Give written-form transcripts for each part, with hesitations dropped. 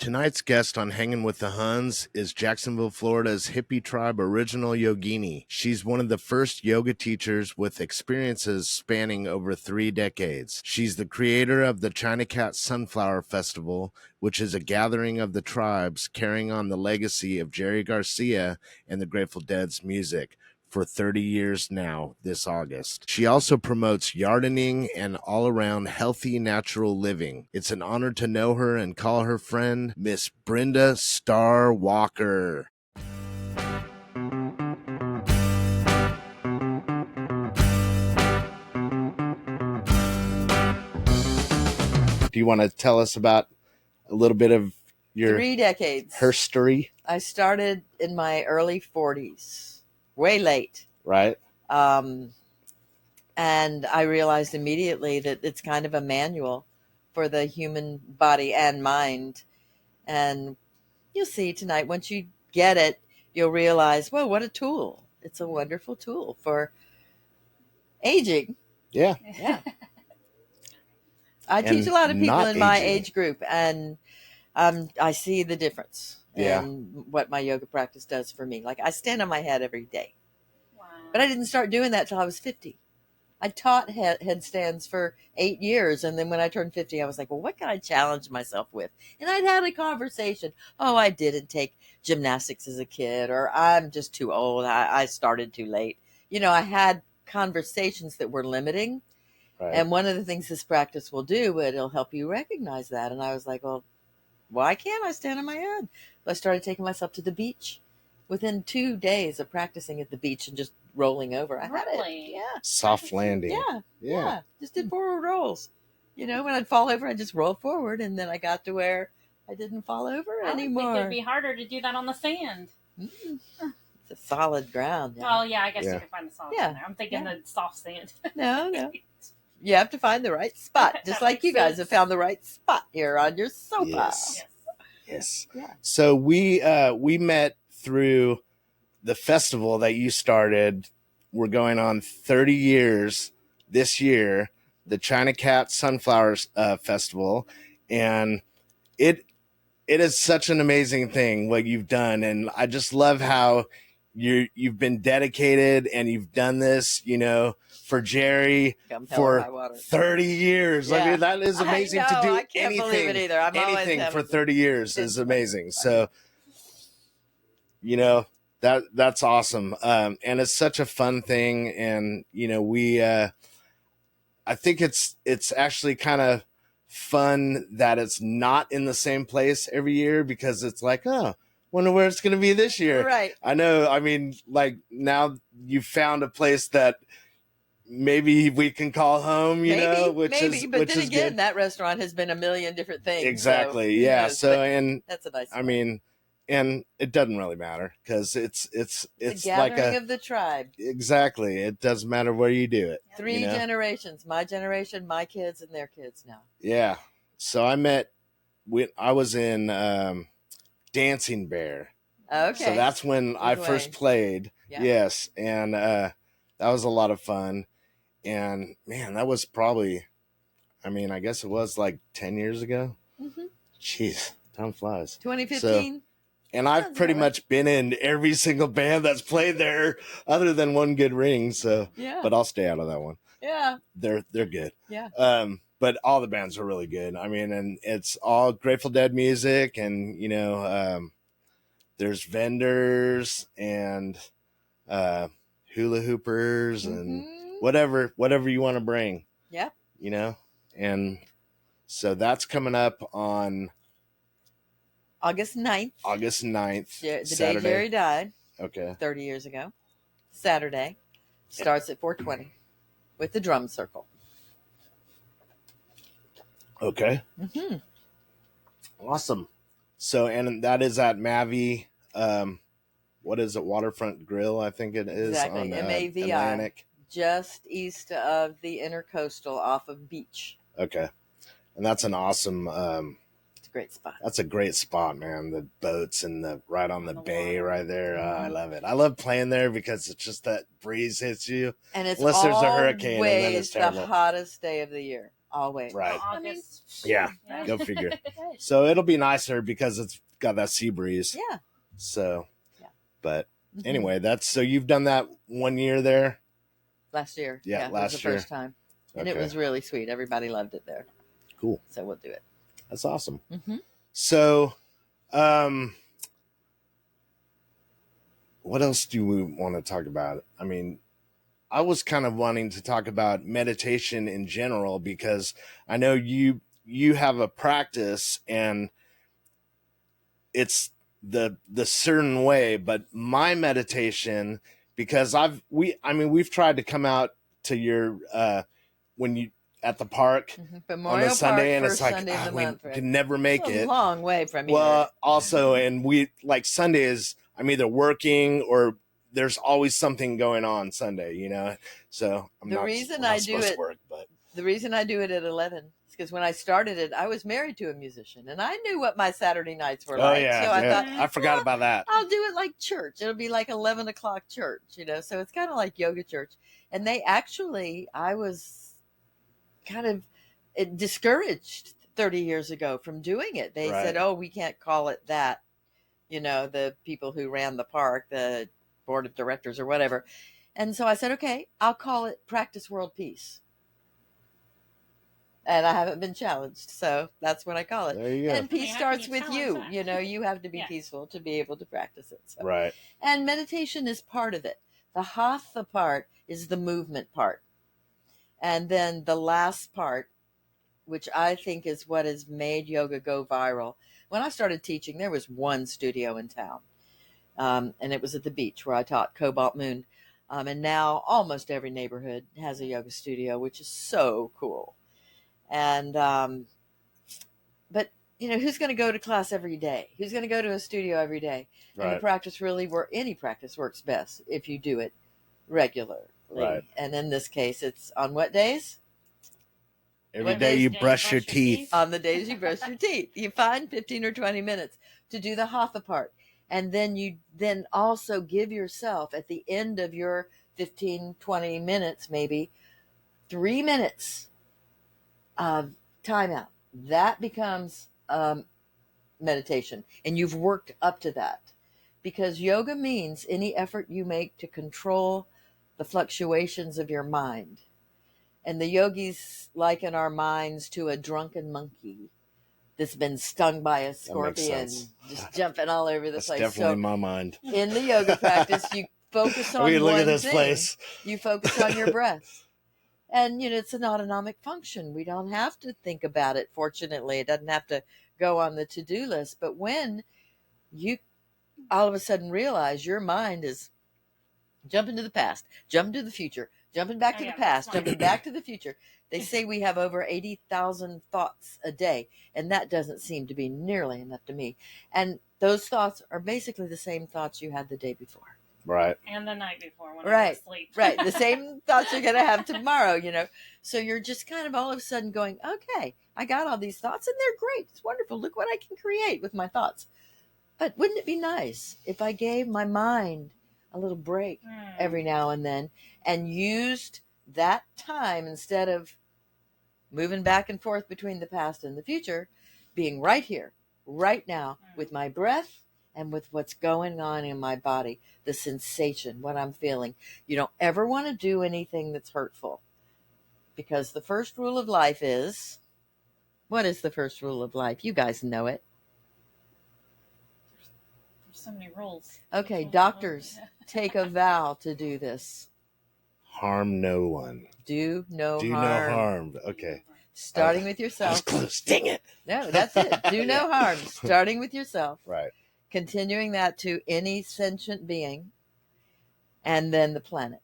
Tonight's guest on Hanging with the Huns is Jacksonville, Florida's hippie tribe original Yoogini. She's one of the first yoga teachers with experiences spanning over 3 decades. She's the creator of the China Cat Sunflower Festival, which is a gathering of the tribes carrying on the legacy of Jerry Garcia and the Grateful Dead's music for 30 years now this August. She also promotes gardening and all-around healthy natural living. It's an honor to know her and call her friend Miss Brenda Star Walker. Do you want to tell us about a little bit of your 3 decades history? I started in my early 40s. Way late. Right. And I realized immediately that it's kind of a manual for the human body and mind. And you'll see tonight, once you get it, you'll realize, whoa, what a tool. It's a wonderful tool for aging. Yeah. Yeah. I teach a lot of people in my age group, and I see the difference. Yeah. And what my yoga practice does for me. Like, I stand on my head every day. Wow. But I didn't start doing that till I was 50. I taught headstands for 8 years. And then when I turned 50, I was like, well, what can I challenge myself with? And I'd had a conversation. Oh, I didn't take gymnastics as a kid, or I'm just too old. I started too late. You know, I had conversations that were limiting. Right. And one of the things this practice will do, it'll help you recognize that. And I was like, well, why can't I stand on my head? So I started taking myself to the beach. Within 2 days of practicing at the beach and just rolling over, I had it. Yeah. Soft landing. Yeah. Just did forward rolls. You know, when I'd fall over, I'd just roll forward, and then I got to where I didn't fall over anymore. I think it'd be harder to do that on the sand. Mm-hmm. It's a solid ground. Yeah. Oh, yeah, I guess you can find the solid in there. I'm thinking the soft sand. No. You have to find the right spot, just like you guys have found the right spot here on your sofa. Yes. Yeah. So we met through the festival that you started. We're going on 30 years this year, the China Cat Sunflower Festival, and it is such an amazing thing what you've done, and I just love how you've been dedicated and you've done this, you know, for Jerry for 30 years. Yeah. I mean, that is amazing to do. I can't believe it either. Anything for 30 years is amazing. So, you know, that's awesome. And it's such a fun thing. And, you know, I think it's actually kind of fun that it's not in the same place every year, because it's like, oh, wonder where it's going to be this year. Right. I know. I mean, like, now you found a place that maybe we can call home, you know, which is again, that restaurant has been a million different things. Exactly. So, yeah. So, and that's a nice I mean, and it doesn't really matter, because it's gathering like of the tribe. Exactly. It doesn't matter where you do it. 3 generations, my generation, my kids, and their kids now. Yeah. So I was in Dancing Bear. Okay. So that's when I first played. Yeah. Yes. And that was a lot of fun. And man, that was probably, I mean, I guess it was like 10 years ago. Mm-hmm. Jeez, time flies. 2015. So, and I've pretty much been in every single band that's played there, other than One Good Ring. So, but I'll stay out of that one. Yeah, they're good. Yeah. But all the bands are really good. I mean, and it's all Grateful Dead music, and you know, there's vendors and hula hoopers and whatever you want to bring. Yeah. You know, and so that's coming up on August 9th. August 9th. The Saturday. day Jerry died. Okay. 30 years ago. Saturday. Starts at 4:20 with the drum circle. Okay. Mm-hmm. Awesome. So, and that is at Mavi. What is it? Waterfront Grill, I think it is. Exactly. On MAVI. Atlantic. Just east of the Intercoastal off of Beach. Okay. And that's an awesome... it's a great spot. That's a great spot, man. The boats and right on the bay right there. I love it. I love playing there because it's just that breeze hits you. And it's unless there's a hurricane. And then it's the hottest day of the year. always. Right. August. Yeah, go figure. So it'll be nicer because it's got that sea breeze. Yeah. So, yeah. But anyway, so you've done that 1 year there? Last year. Yeah, it last was the year. first time. And it was really sweet. Everybody loved it there. Cool. So we'll do it. That's awesome. Mm-hmm. So, what else do we want to talk about? I mean, I was kind of wanting to talk about meditation in general because I know you have a practice and it's the certain way, but my meditation, because we've tried to come out to your when you at the park on the Sunday, and it's like Sunday of the month, right? can never make it's it. a long way from here. Well, also, and we like Sundays. I'm either working or there's always something going on Sunday, you know. So the reason I do it at 11 is because when I started it, I was married to a musician, and I knew what my Saturday nights were like. Yeah, so I thought, I forgot about that. I'll do it like church. It'll be like 11 o'clock church, you know. So it's kind of like yoga church. And I was kind of discouraged 30 years ago from doing it. They said, "Oh, we can't call it that." You know, the people who ran the park, the board of directors or whatever. And so I said, okay, I'll call it Practice World Peace. And I haven't been challenged. So that's what I call it. There you go. And peace starts with you. You know, you have to be peaceful to be able to practice it. So. Right. And meditation is part of it. The hatha part is the movement part. And then the last part, which I think is what has made yoga go viral. When I started teaching, there was one studio in town. And it was at the beach where I taught Cobalt Moon. And now almost every neighborhood has a yoga studio, which is so cool. And, but you know, who's going to go to class every day? Who's going to go to a studio every day? Right. And the practice any practice works best if you do it regularly. Right. And in this case, it's on what days? Every day you brush your teeth. On the days you brush your teeth. You find 15 or 20 minutes to do the hatha part. And then you also give yourself at the end of your 15, 20 minutes, maybe 3 minutes of timeout. That becomes meditation. And you've worked up to that. Because yoga means any effort you make to control the fluctuations of your mind. And the yogis liken our minds to a drunken monkey that's been stung by a scorpion, just jumping all over the place. That's definitely my mind. In the yoga practice, you focus on look one at this thing. Place. You focus on your breath. And, you know, it's an autonomic function. We don't have to think about it, fortunately. It doesn't have to go on the to-do list. But when you all of a sudden realize your mind is jumping to the past, jumping to the future, jumping back to the past, jumping back to the future. They say we have over 80,000 thoughts a day, and that doesn't seem to be nearly enough to me. And those thoughts are basically the same thoughts you had the day before. Right. And the night before when I was asleep. Right. The same thoughts you're going to have tomorrow, you know. So you're just kind of all of a sudden going, okay, I got all these thoughts, and they're great. It's wonderful. Look what I can create with my thoughts. But wouldn't it be nice if I gave my mind a little break every now and then and used that time, instead of moving back and forth between the past and the future, being right here, right now, with my breath and with what's going on in my body, the sensation, what I'm feeling. You don't ever want to do anything that's hurtful, because the first rule of life is, what is the first rule of life? You guys know it. So many rules. Okay, doctors, take a vow to do this. Harm no one. Do no harm. No harm. Okay. Starting with yourself. I was close. Dang it. No, that's it. Do no harm. Starting with yourself. Right. Continuing that to any sentient being, and then the planet.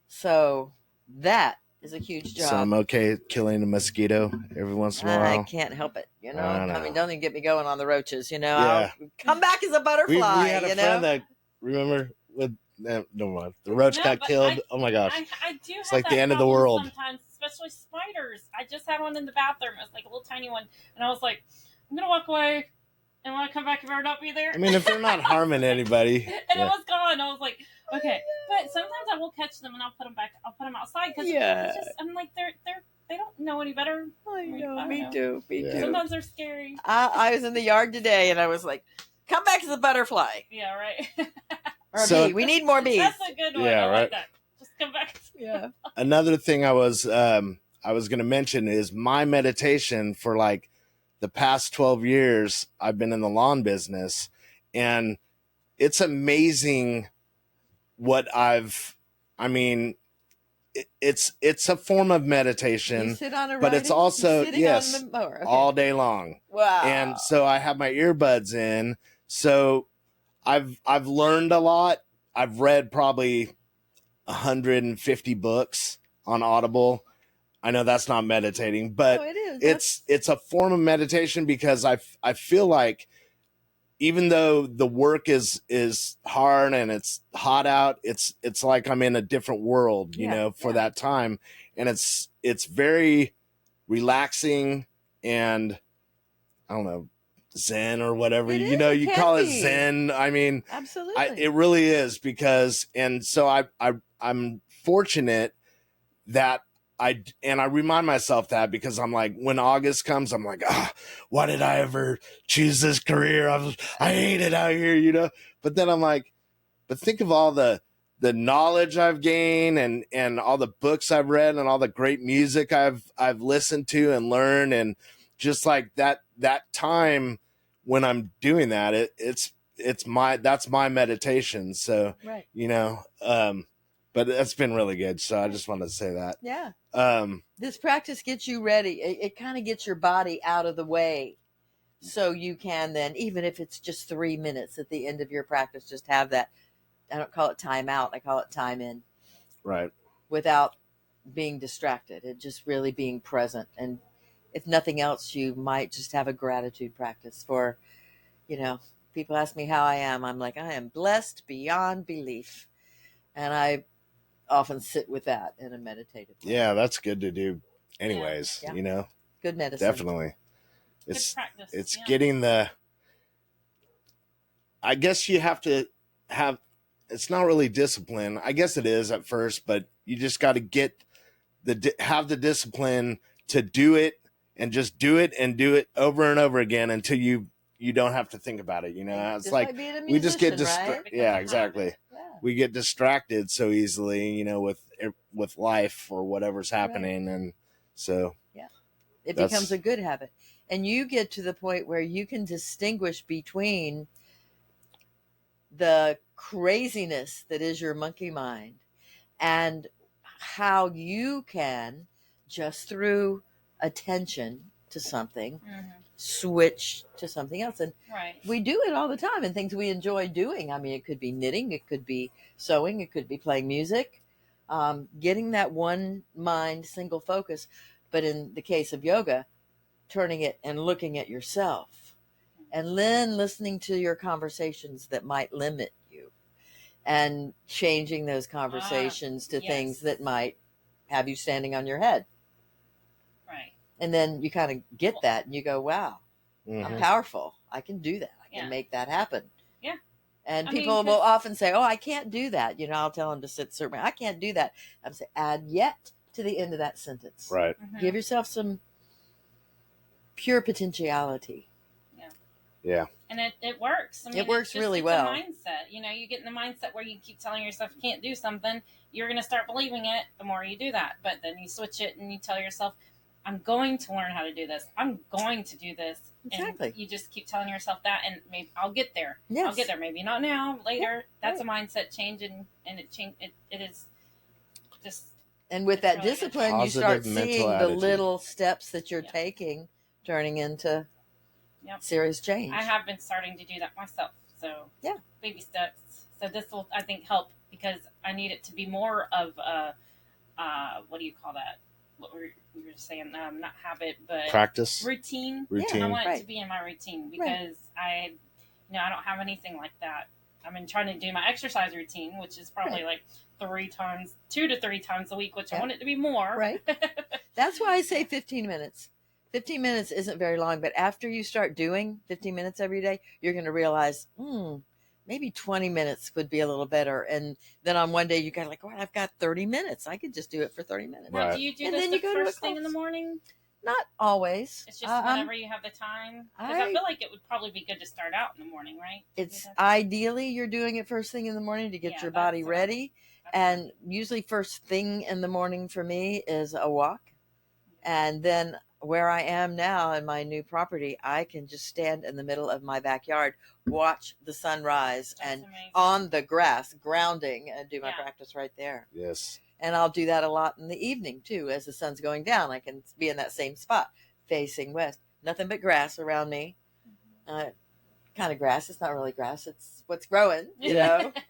So that is a huge job. So I'm okay killing a mosquito every once in a while. I can't help it, you know. I mean, don't even get me going on the roaches, you know. Yeah. I'll come back as a butterfly. We had a friend that, remember, with no mind. The roach got killed. Oh my gosh! I do. It's like the end of the world. Sometimes, especially spiders. I just had one in the bathroom. It was like a little tiny one, and I was like, I'm gonna walk away, and when I come back, it better not be there. I mean, if they're not harming anybody, and it was gone. I was like, okay. But sometimes I will catch them and I'll put them back. I'll put them outside because I'm like they're they don't know any better. I know, don't me know. too, me Yeah. too. Sometimes they're scary. I was in the yard today and I was like, come back to the butterfly. Yeah, right. Or So- bee. We need more bees. That's a good one. Yeah, I right. like that. Just come back. Yeah. Another thing I was going to mention is my meditation for like the past 12 years. I've been in the lawn business, and it's amazing what it's a form of You meditation, sit on a but it's riding? also, You're sitting yes, on the mower. Okay. all day long. Wow. And so I have my earbuds in. So I've learned a lot. I've read probably 150 books on Audible. I know that's not meditating, but it is. it's a form of meditation because I feel like even though the work is hard and it's hot out, it's like I'm in a different world, you know, for that time. And it's very relaxing and I don't know, Zen or whatever, It you is, know, it you can call it be. Zen. I mean, Absolutely. it really is because, and so I'm fortunate that I remind myself that because I'm like, when August comes, I'm like, why did I ever choose this career? I hate it out here, you know? But then I'm like, but think of all the knowledge I've gained and all the books I've read and all the great music I've listened to and learned. And just like that time when I'm doing that, that's my meditation. So, right. you know, but that's been really good. So I just wanted to say that. Yeah. Um, This practice gets you ready. It kind of gets your body out of the way. So you can then, even if it's just 3 minutes at the end of your practice, just have that. I don't call it time out. I call it time in. right. Without being distracted. It just really being present. And if nothing else, you might just have a gratitude practice for, you know, people ask me how I am. I'm like, I am blessed beyond belief. And I often sit with that in a meditative way. Yeah, that's good to do anyways, Yeah. you know, Good medicine. definitely. Good practice. It's yeah. getting I guess you have to have, it's not really discipline. I guess it is at first, but you just got to get have the discipline to do it and just do it and do it over and over again until you don't have to think about it. You know, it's just like being a musician, we just get right? Yeah, exactly. Yeah. We get distracted so easily, you know, with life or whatever's happening. And so it becomes a good habit. And you get to the point where you can distinguish between the craziness that is your monkey mind and how you can, just through attention to something, switch to something else. And Right. we do it all the time in things we enjoy doing. I mean, it could be knitting, it could be sewing, it could be playing music, getting that one mind, single focus. But in the case of yoga, turning it and looking at yourself, and then listening to your conversations that might limit you, and changing those conversations to yes. things that might have you standing on your head. Right. And then you kind of get that and you go, wow, I'm powerful. I can do that. I can make that happen. Yeah. And people will often say, oh, I can't do that. You know, I'll tell them to sit certain way. I can't do that. I'm saying, add yet to the end of that sentence. Right. Give yourself some pure potentiality. Yeah. And it works. I mean, it works really well. It's a mindset. You know, you get in the mindset where you keep telling yourself you can't do something. You're going to start believing it the more you do that. But then you switch it and you tell yourself, I'm going to learn how to do this. I'm going to do this. Exactly. And you just keep telling yourself that, and maybe I'll get there. Yes. I'll get there. Maybe not now, later. Yeah, That's a mindset change, and it is just. And with that really discipline, you start Positive mental seeing the attitude. little steps that you're taking turning into serious change. I have been starting to do that myself. So baby steps. So this will, I think, help because I need it to be more of a, what do you call that? What we were saying, not habit, but practice, routine. Routine. I want it to be in my routine because I don't have anything like that. I've been trying to do my exercise routine, which is probably like 2 to 3 times a week, which I want it to be more. Right. That's why I say 15 minutes. 15 minutes isn't very long, but after you start doing 15 minutes every day, you're going to realize, maybe 20 minutes would be a little better. And then on one day you got like, well, I've got 30 minutes. I could just do it for 30 minutes. Now, do you do And this then the you go to a first thing in the class. morning? Not always. It's just whenever you have the time. Because I feel like it would probably be good to start out in the morning, right? It's ideally you're doing it first thing in the morning to get your body ready. And usually first thing in the morning for me is a walk. And then where I am now in my new property, I can just stand in the middle of my backyard, watch the sun rise, and amazing. On the grass, grounding, and do my practice right there. Yes. And I'll do that a lot in the evening, too, as the sun's going down. I can be in that same spot, facing west. Nothing but grass around me. Kind of grass. It's not really grass. It's what's growing,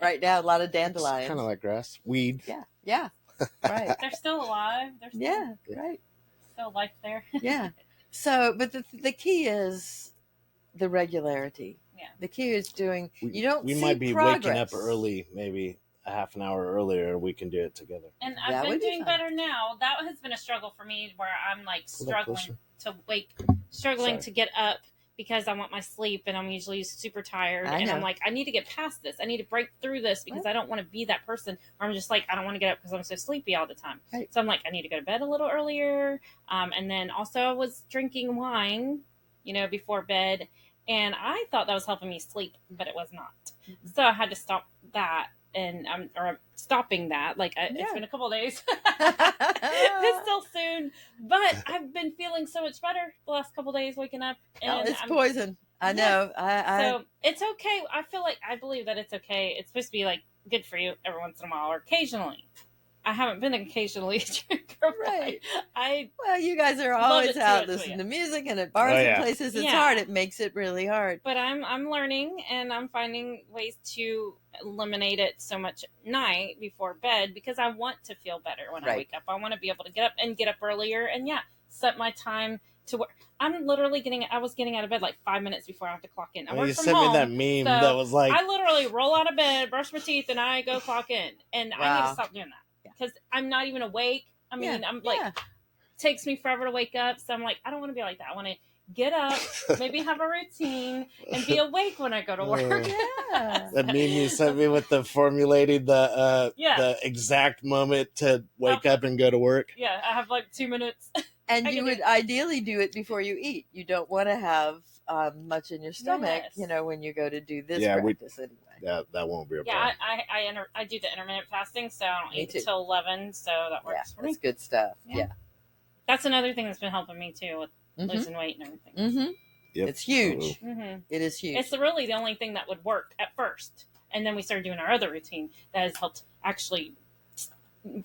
right now. A lot of dandelions. Kind of like grass. Weed. Yeah. Right. They're still alive. Right. Still life there. Yeah. So, but the key is the regularity. Yeah. The key is doing. We might be progress. Waking up early, maybe a half an hour earlier. We can do it together. And I've been doing better now. That has been a struggle for me, where I'm like struggling to get up because I want my sleep, and I'm usually super tired. And I'm like, I need to get past this. I need to break through this because I don't want to be that person where I'm just like, I don't want to get up because I'm so sleepy all the time. Right. So I'm like, I need to go to bed a little earlier. And then also I was drinking wine, before bed, and I thought that was helping me sleep, but it was not. Mm-hmm. So I had to stop that. And I'm stopping that. It's been a couple of days. It's still soon, but I've been feeling so much better the last couple of days, waking up. And it's poison. I know. So it's okay. I believe that it's okay. It's supposed to be good for you every once in a while or occasionally. I haven't been occasionally right. Well, you guys are always out listening to music and at bars and places. It's hard. It makes it really hard. But I'm learning, and I'm finding ways to eliminate it so much at night before bed because I want to feel better when I wake up. I want to be able to get up earlier and set my time to work. I'm literally I was getting out of bed 5 minutes before I have to clock in. I work from home. You sent me that meme that was I literally roll out of bed, brush my teeth, and I go clock in. And I need to stop doing that. Because I'm not even awake. I mean, takes me forever to wake up. So I'm like, I don't want to be like that. I want to get up, maybe have a routine, and be awake when I go to work. That meme you sent me with the formulating the exact moment to wake up and go to work. Yeah, I have 2 minutes. And you would ideally do it before you eat. You don't want to have much in your stomach, when you go to do this practice anyway. That won't be a problem. Yeah, I do the intermittent fasting, so I don't eat until 11, so that works for me. That's good stuff. Yeah. That's another thing that's been helping me, too, with losing weight and everything. Mm-hmm. Yep. It's huge. Mm-hmm. It is huge. It's really the only thing that would work at first. And then we started doing our other routine that has helped actually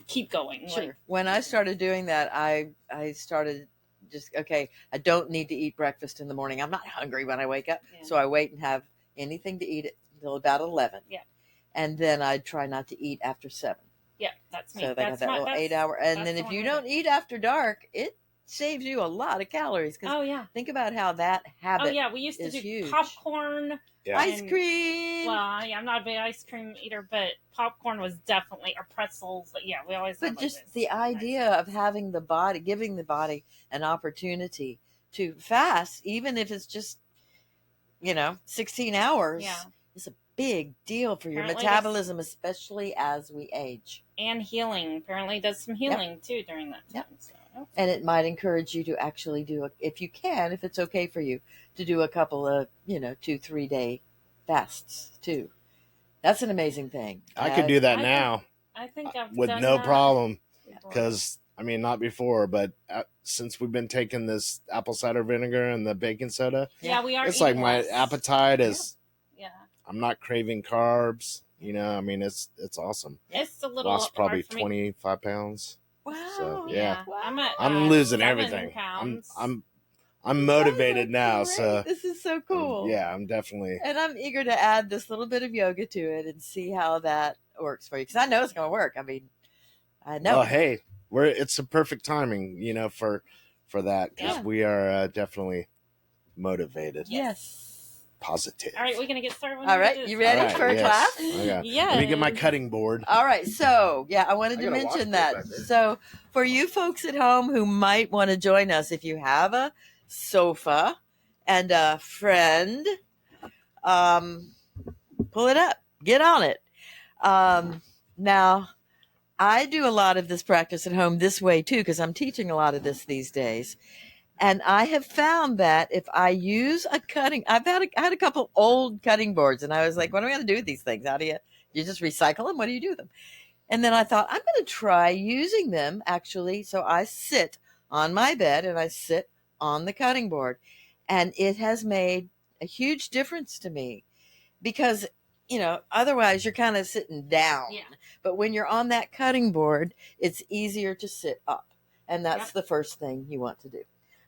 keep going. Sure. When I started doing that, I started just, I don't need to eat breakfast in the morning. I'm not hungry when I wake up. Yeah. So I wait and have anything to eat until about 11. Yeah. And then I try not to eat after 7. Yeah, that's me. So they got that little 8 hour. And then if you don't eat after dark, it saves you a lot of calories. Think about how that habit we used to do huge. Popcorn. Yeah. Ice cream. Well, I'm not a big ice cream eater, but popcorn was definitely, or pretzels. But we always. But just the idea of having the body, giving the body an opportunity to fast, even if it's just, 16 hours, is a big deal for your metabolism, especially as we age. And healing. Apparently does some healing too during that time. So. And it might encourage you to actually do if you can, if it's okay for you, to do a couple of, 2-3 day fasts too. That's an amazing thing. I could do that now. I think I've with done no that. problem. Because, not before, but since we've been taking this apple cider vinegar and the baking soda. Yeah, we are. It's like my appetite is. Yeah. I'm not craving carbs. It's awesome. It's a little. Lost probably 25 pounds. Wow. So, yeah. Wow. I'm losing everything. I'm motivated now. So this is so cool. I'm definitely. And I'm eager to add this little bit of yoga to it and see how that works for you. Because I know it's going to work. I know. Well, hey, it's a perfect timing, for that. Because we are definitely motivated. Yes. Positive. All right, we're going to get started. All right, you ready for a class? Okay. Yeah. Let me get my cutting board. All right, so, I wanted to mention that. So, for you folks at home who might want to join us, if you have a sofa and a friend, Pull it up. Get on it. Now, I do a lot of this practice at home this way too, because I'm teaching a lot of this these days. And I have found that if I use a cutting, I had a couple old cutting boards, and I was like, what am I going to do with these things? How do you just recycle them? What do you do with them? And then I thought, I'm going to try using them actually. So I sit on my bed and I sit on the cutting board, and it has made a huge difference to me because, otherwise you're kind of sitting down. Yeah. But when you're on that cutting board, it's easier to sit up. And that's the first thing you want to do.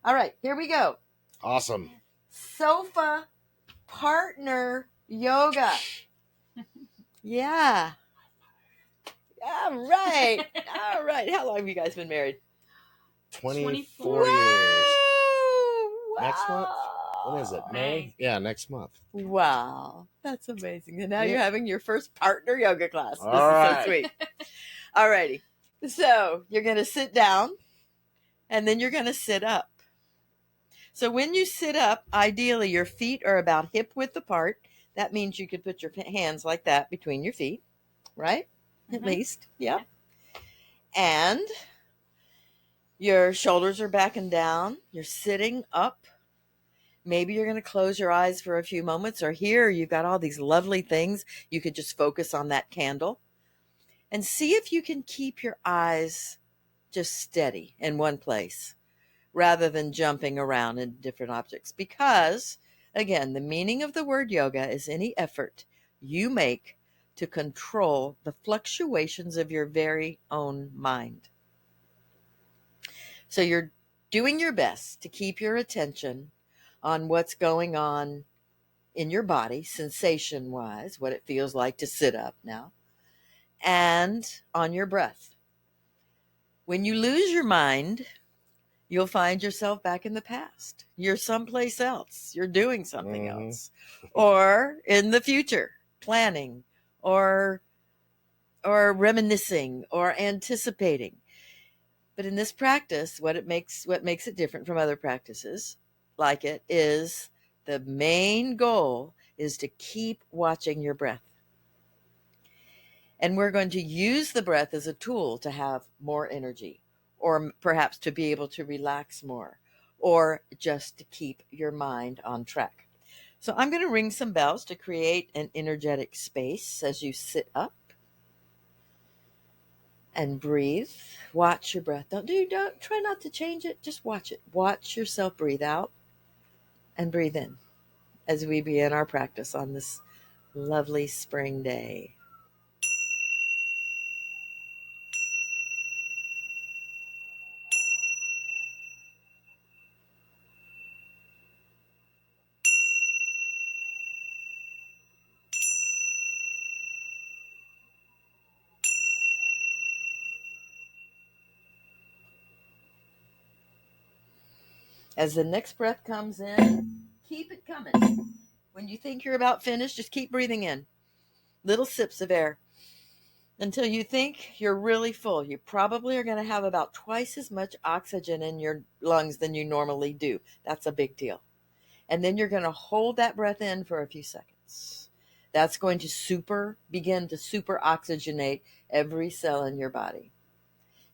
All right, here we go. Awesome. Sofa partner yoga. Yeah. All right. All right. How long have you guys been married? 24 years. Wow. Next month? When is it? May? Yeah, next month. Wow. That's amazing. And now you're having your first partner yoga class. This All is so sweet. All righty. So you're going to sit down and then you're going to sit up. So when you sit up, ideally your feet are about hip width apart. That means you could put your hands like that between your feet, right? At least. Yeah. And your shoulders are back and down. You're sitting up. Maybe you're going to close your eyes for a few moments, or here you've got all these lovely things. You could just focus on that candle and see if you can keep your eyes just steady in one place rather than jumping around in different objects. Because, again, the meaning of the word yoga is any effort you make to control the fluctuations of your very own mind. So you're doing your best to keep your attention on what's going on in your body, sensation-wise, what it feels like to sit up now, and on your breath. When you lose your mind, you'll find yourself back in the past. You're someplace else. You're doing something else. Or in the future, planning or reminiscing or anticipating. But in this practice, what makes it different from other practices like it is the main goal is to keep watching your breath. And we're going to use the breath as a tool to have more energy, or perhaps to be able to relax more, or just to keep your mind on track. So I'm going to ring some bells to create an energetic space as you sit up and breathe. Watch your breath. Don't try not to change it. Just watch it. Watch yourself breathe out and breathe in as we begin our practice on this lovely spring day. As the next breath comes in, keep it coming. When you think you're about finished, just keep breathing in. Little sips of air until you think you're really full. You probably are going to have about twice as much oxygen in your lungs than you normally do. That's a big deal. And then you're going to hold that breath in for a few seconds. That's going to begin to super oxygenate every cell in your body.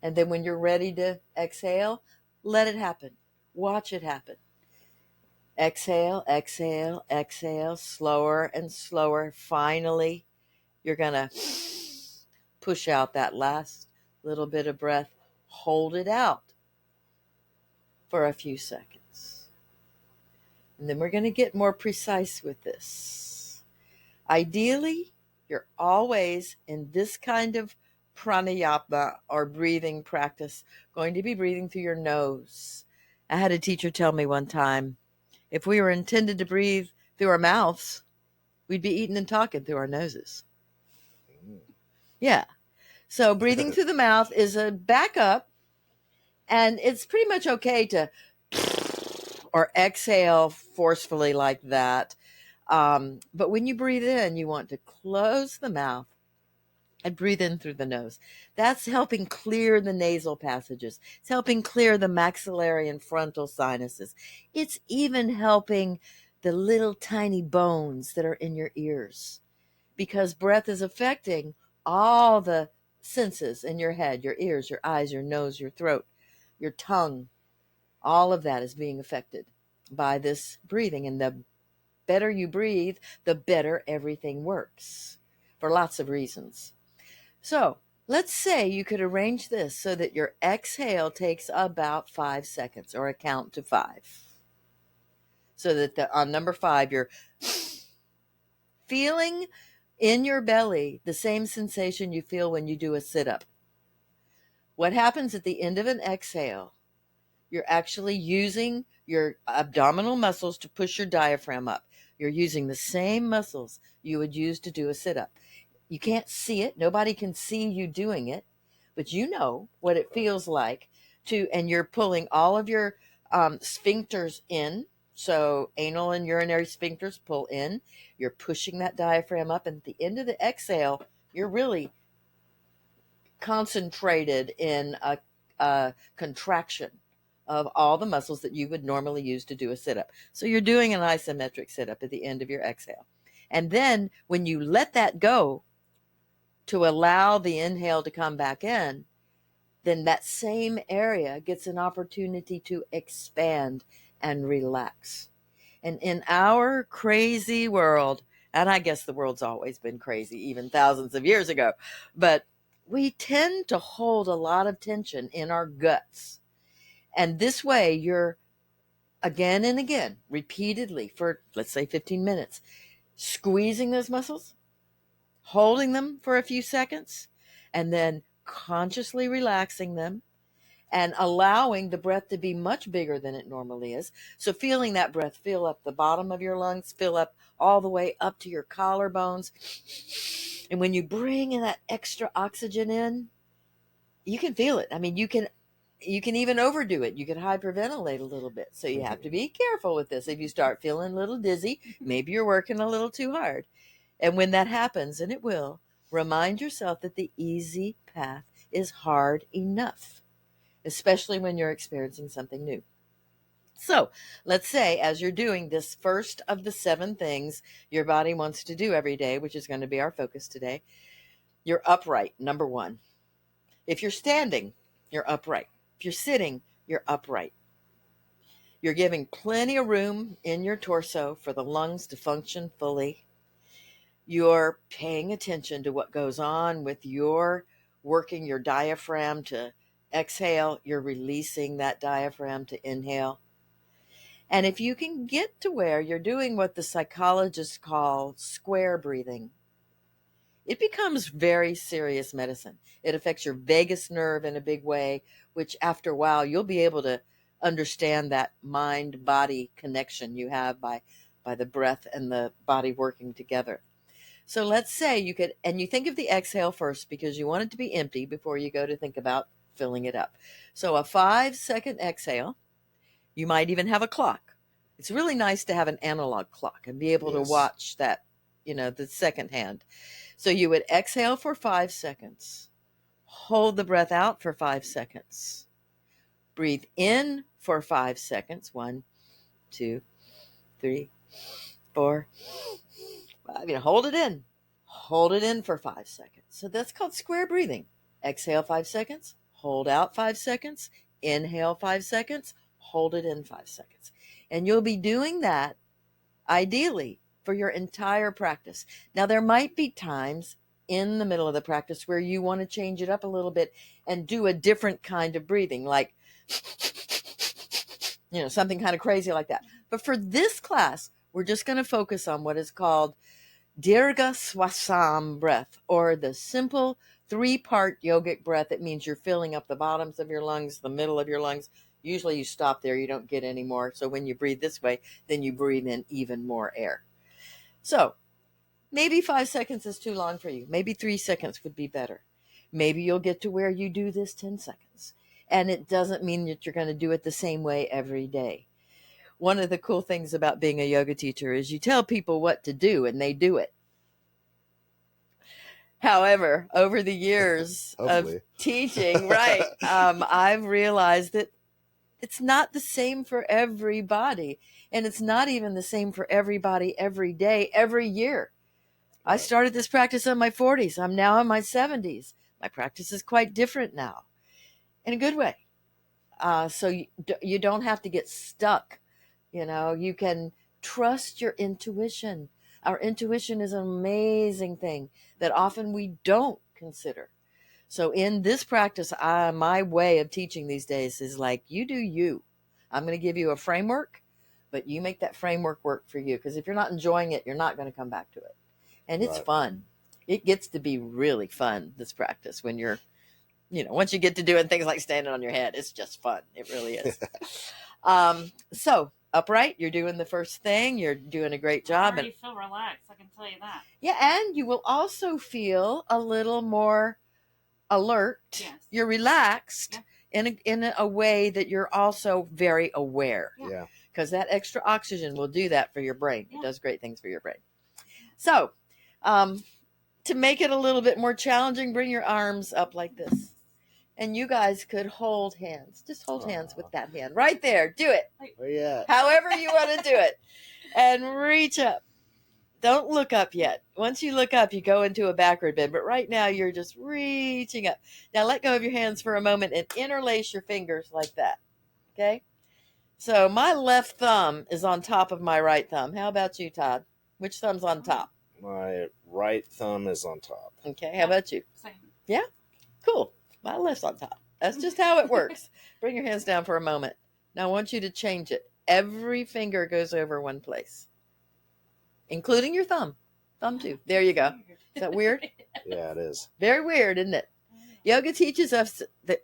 And then when you're ready to exhale, let it happen. Watch it happen. Exhale, exhale, exhale, slower and slower. Finally, you're going to push out that last little bit of breath. Hold it out for a few seconds. And then we're going to get more precise with this. Ideally, you're always in this kind of pranayama or breathing practice going to be breathing through your nose. I had a teacher tell me one time, if we were intended to breathe through our mouths, we'd be eating and talking through our noses. Yeah. So breathing through the mouth is a backup, and it's pretty much okay to or exhale forcefully like that. But when you breathe in, you want to close the mouth and breathe in through the nose. That's helping clear the nasal passages. It's helping clear the maxillary and frontal sinuses. It's even helping the little tiny bones that are in your ears. because breath is affecting all the senses in your head, your ears, your eyes, your nose, your throat, your tongue. All of that is being affected by this breathing. And the better you breathe, the better everything works for lots of reasons. So let's say you could arrange this so that your exhale takes about 5 seconds, or a count to 5. So that on number 5, you're feeling in your belly the same sensation you feel when you do a sit-up. What happens at the end of an exhale? You're actually using your abdominal muscles to push your diaphragm up. You're using the same muscles you would use to do a sit-up. You can't see it. Nobody can see you doing it, but you know what it feels like to, and you're pulling all of your sphincters in. So anal and urinary sphincters pull in. You're pushing that diaphragm up, and at the end of the exhale, you're really concentrated in a contraction of all the muscles that you would normally use to do a sit-up. So you're doing an isometric sit-up at the end of your exhale. And then when you let that go to allow the inhale to come back in, then that same area gets an opportunity to expand and relax. And in our crazy world, and I guess the world's always been crazy, even thousands of years ago, but we tend to hold a lot of tension in our guts. And this way, you're again and again, repeatedly for, let's say, 15 minutes, squeezing those muscles, holding them for a few seconds, and then consciously relaxing them and allowing the breath to be much bigger than it normally is. So feeling that breath fill up the bottom of your lungs, fill up all the way up to your collarbones. And when you bring in that extra oxygen in, you can feel it. I mean, you can even overdo it. You can hyperventilate a little bit. So you have to be careful with this. If you start feeling a little dizzy, maybe you're working a little too hard. And when that happens, and it will, remind yourself that the easy path is hard enough, especially when you're experiencing something new. So let's say as you're doing this first of the 7 things your body wants to do every day, which is going to be our focus today, you're upright, number 1. If you're standing, you're upright. If you're sitting, you're upright. You're giving plenty of room in your torso for the lungs to function fully. You're paying attention to what goes on with your working your diaphragm to exhale. You're releasing that diaphragm to inhale. And if you can get to where you're doing what the psychologists call square breathing, it becomes very serious medicine. It affects your vagus nerve in a big way, which after a while you'll be able to understand that mind-body connection you have by the breath and the body working together. So let's say you could, and you think of the exhale first because you want it to be empty before you go to think about filling it up. So a 5-second exhale. You might even have a clock. It's really nice to have an analog clock and be able to watch that, the second hand. So you would exhale for 5 seconds, hold the breath out for 5 seconds, breathe in for 5 seconds. 1, 2, 3, 4, 5. Hold it in for 5 seconds. So that's called square breathing. Exhale 5 seconds, hold out 5 seconds, inhale 5 seconds, hold it in 5 seconds. And you'll be doing that ideally for your entire practice. Now, there might be times in the middle of the practice where you want to change it up a little bit and do a different kind of breathing, like, something kind of crazy like that. But for this class, we're just going to focus on what is called Dirga Swasam breath, or the simple 3-part yogic breath. It means you're filling up the bottoms of your lungs, the middle of your lungs. Usually you stop there, you don't get any more. So when you breathe this way, then you breathe in even more air. So maybe 5 seconds is too long for you. Maybe 3 seconds would be better. Maybe you'll get to where you do this 10 seconds. And it doesn't mean that you're going to do it the same way every day. One of the cool things about being a yoga teacher is you tell people what to do and they do it. However, over the years of teaching, right, I've realized that it's not the same for everybody. And it's not even the same for everybody every day, every year. I started this practice in my 40s. I'm now in my 70s. My practice is quite different now, in a good way. So you don't have to get stuck. You can trust your intuition. Our intuition is an amazing thing that often we don't consider. So in this practice, my way of teaching these days is like, you do you. I'm going to give you a framework, but you make that framework work for you. Because if you're not enjoying it, you're not going to come back to it. And it's fun. It gets to be really fun, this practice, when you're, once you get to doing things like standing on your head, it's just fun. It really is. So upright, you're doing the first thing. You're doing a great job. I already feel relaxed. I can tell you that. Yeah, and you will also feel a little more alert. Yes. You're relaxed in a way that you're also very aware. Yeah. Because that extra oxygen will do that for your brain. It does great things for your brain. So, to make it a little bit more challenging, bring your arms up like this. And you guys could hold hands. Just hold hands with that hand right there. Do it. Where you at? However you want to do it. And reach up. Don't look up yet. Once you look up, you go into a backward bend. But right now, you're just reaching up. Now, let go of your hands for a moment and interlace your fingers like that. Okay? So my left thumb is on top of my right thumb. How about you, Todd? Which thumb's on top? My right thumb is on top. Okay. How about you? Same. Yeah? Cool. My left's on top. That's just how it works. Bring your hands down for a moment. Now, I want you to change it. Every finger goes over one place, including your thumb. Thumb too. There you go. Is that weird? Yeah, it is. Very weird, isn't it? Yoga teaches us that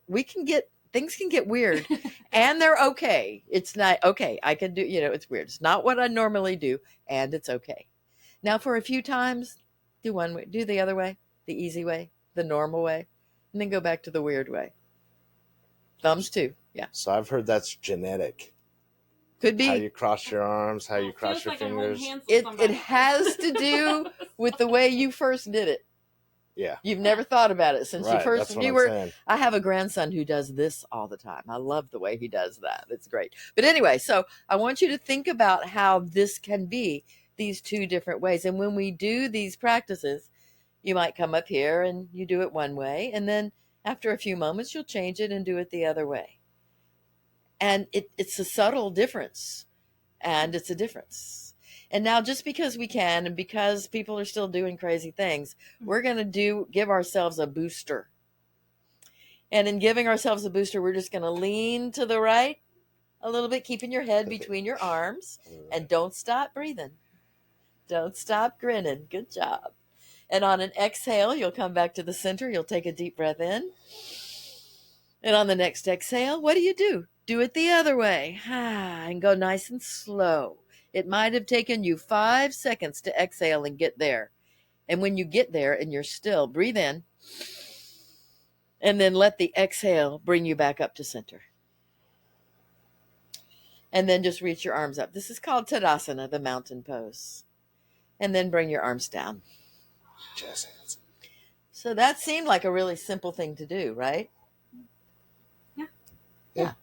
things can get weird and they're okay. It's not okay. I can do, it's weird. It's not what I normally do and it's okay. Now for a few times, do one way, do the other way, the easy way, the normal way, and then go back to the weird way. Thumbs too. Yeah. So I've heard that's genetic. Could be. How you cross your arms, how you cross your fingers. It has to do with the way you first did it. Yeah. You've never thought about it since you first. That's what I'm saying. I have a grandson who does this all the time. I love the way he does that. It's great. But anyway, so I want you to think about how this can be these two different ways. And when we do these practices, you might come up here and you do it one way. And then after a few moments, you'll change it and do it the other way. And it's a subtle difference. And it's a difference. And now just because we can and because people are still doing crazy things, we're going to give ourselves a booster. And in giving ourselves a booster, we're just going to lean to the right a little bit, keeping your head between your arms. And don't stop breathing. Don't stop grinning. Good job. And on an exhale, you'll come back to the center. You'll take a deep breath in. And on the next exhale, what do? Do it the other way. And go nice and slow. It might have taken you 5 seconds to exhale and get there. And when you get there and you're still, breathe in. And then let the exhale bring you back up to center. And then just reach your arms up. This is called Tadasana, the mountain pose. And then bring your arms down. So that seemed like a really simple thing to do, right? Yeah.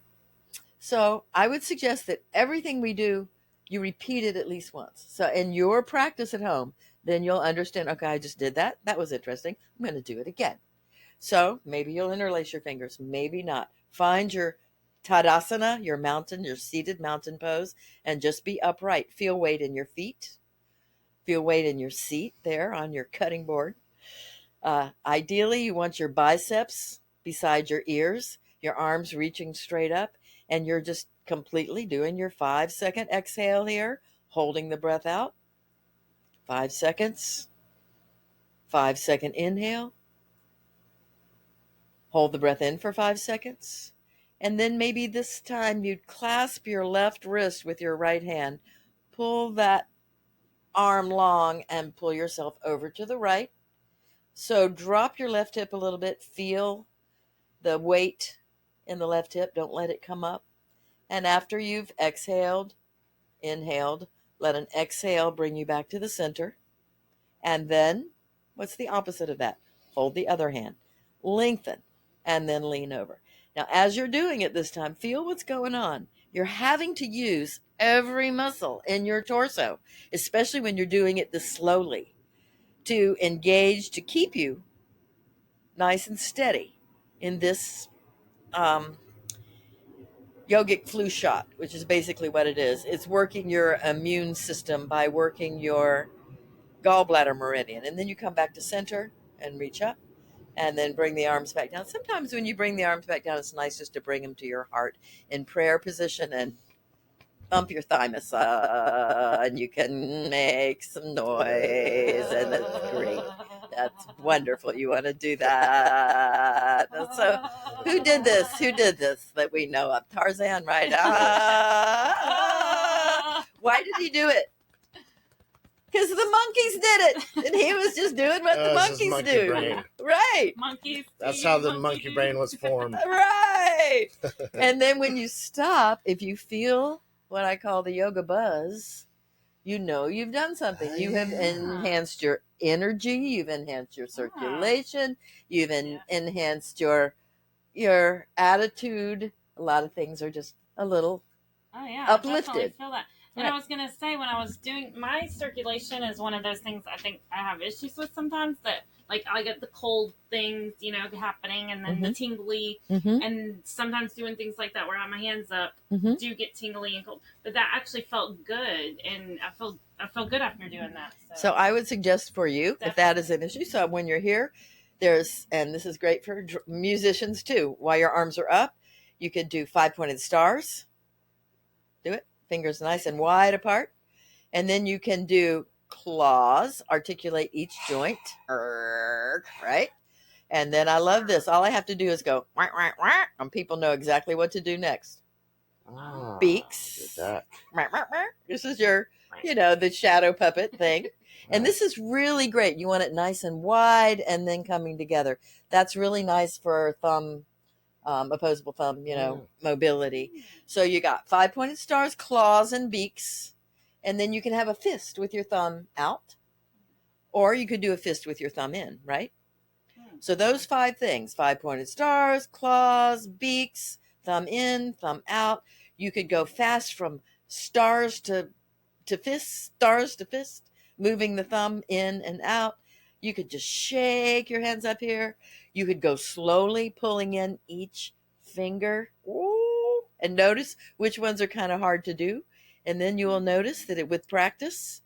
So I would suggest that everything we do, you repeat it at least once. So in your practice at home, then you'll understand, okay, I just did that. That was interesting. I'm going to do it again. So maybe you'll interlace your fingers, maybe not. Find your Tadasana, your seated mountain pose, and just be upright. Feel weight in your feet. Feel weight in your seat there on your cutting board. Ideally, you want your biceps beside your ears, your arms reaching straight up, and you're just completely doing your 5-second exhale here, holding the breath out. 5 seconds. 5-second inhale. Hold the breath in for 5 seconds. And then maybe this time you'd clasp your left wrist with your right hand. Pull that arm long and pull yourself over to the right. So drop your left hip a little bit. Feel the weight in the left hip. Don't let it come up. And after you've exhaled, inhaled, let an exhale bring you back to the center. And then, what's the opposite of that? Hold the other hand. Lengthen and then lean over. Now, as you're doing it this time, feel what's going on. You're having to use every muscle in your torso, especially when you're doing it this slowly. to engage to keep you nice and steady in this yogic flu shot, which is basically what it is. It's working your immune system by working your gallbladder meridian. And then you come back to center and reach up and then bring the arms back down. Sometimes when you bring the arms back down, it's nice just to bring them to your heart in prayer position and bump your thymus and you can make some noise, and that's great. That's wonderful. You want to do that. So who did this that we know of? Tarzan, right? Why did he do it? Because the monkeys did it, and he was just doing what the monkeys do. Brain. Right. Monkeys. That's how the monkey brain was formed. Right. And then when you stop, if you feel what I call the yoga buzz, you know you've done something. You have enhanced your energy. You've enhanced your circulation. You've enhanced your attitude. A lot of things are just a little uplifted. I feel that. And I was going to say, when I was doing my circulation is one of those things I think I have issues with sometimes, that like I get the cold things, happening, and then the tingly, and sometimes doing things like that where I have my hands up do get tingly and cold. But that actually felt good, and I feel good after doing that. So I would suggest for you, if that is an issue, so when you're here, and this is great for musicians too, while your arms are up, you could do 5-pointed stars. Do it. Fingers nice and wide apart. And then you can do claws, articulate each joint, right? And then I love this. All I have to do is go, wah, wah, wah, and people know exactly what to do next. Beaks. This is your, the shadow puppet thing. And this is really great. You want it nice and wide and then coming together. That's really nice for thumb, opposable thumb, mobility. So you got 5-pointed stars, claws, and beaks. And then you can have a fist with your thumb out. Or you could do a fist with your thumb in, right? So those 5 things, 5-pointed stars, claws, beaks, thumb in, thumb out. You could go fast from stars to fist, stars to fist, moving the thumb in and out. You could just shake your hands up here. You could go slowly pulling in each finger. Ooh, and notice which ones are kind of hard to do. And then you will notice that with practice,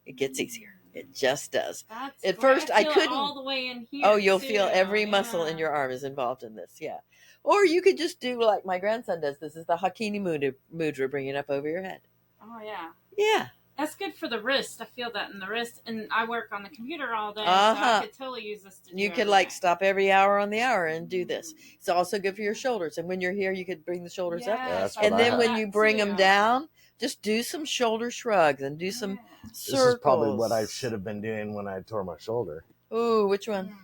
it gets easier. It just does. At first, I couldn't. All the way in here. Oh, you'll feel every muscle in your arm is involved in this. Yeah. Or you could just do like my grandson does. This is the Hakini Mudra, bringing it up over your head. Oh, yeah. Yeah. That's good for the wrist. I feel that in the wrist. And I work on the computer all day, so I could totally use this to do You could stop every hour on the hour and do this. It's also good for your shoulders. And when you're here, you could bring the shoulders up. And then when you bring them down, just do some shoulder shrugs and do some circles. This is probably what I should have been doing when I tore my shoulder. Ooh, which one?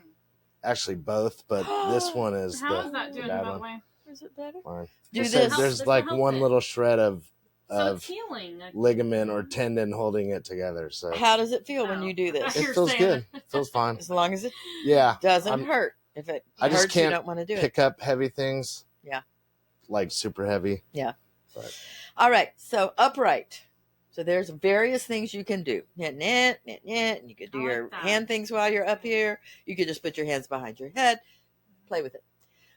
Actually, both, but this one is How is that doing, by the way? Is it better? Fine. Do this. There's like one little shred of it's healing. Ligament or tendon holding it together. So how does it feel when you do this? It feels good. It feels fine. As long as it doesn't hurt. If it I just hurts, can't you don't want to do pick up heavy things. Yeah. Like super heavy. Yeah. But. All right. So upright. So there's various things you can do. And you could do your hand things while you're up here. You could just put your hands behind your head. Play with it.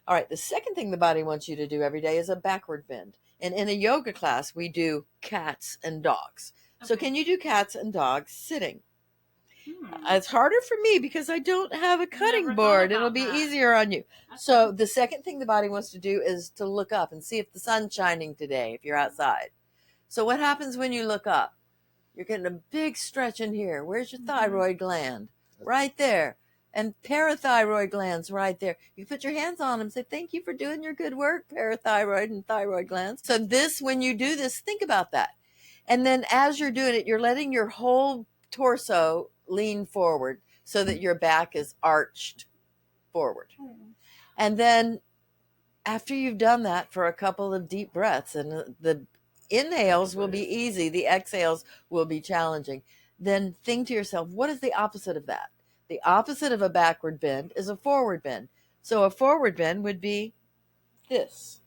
All right. The second thing the body wants you to do every day is a backward bend. And in a yoga class, we do cats and dogs. Okay. So can you do cats and dogs sitting? It's harder for me because I don't have a cutting board. It'll be easier on you. Okay. So the second thing the body wants to do is to look up and see if the sun's shining today, if you're outside. So what happens when you look up? You're getting a big stretch in here. Where's your thyroid gland? Right there. And parathyroid glands right there. You put your hands on them, say, thank you for doing your good work, parathyroid and thyroid glands. So when you do this, think about that. And then as you're doing it, you're letting your whole torso lean forward so that your back is arched forward. And then after you've done that for a couple of deep breaths, and the inhales will be easy, the exhales will be challenging, then think to yourself, what is the opposite of that? The opposite of a backward bend is a forward bend. So a forward bend would be this.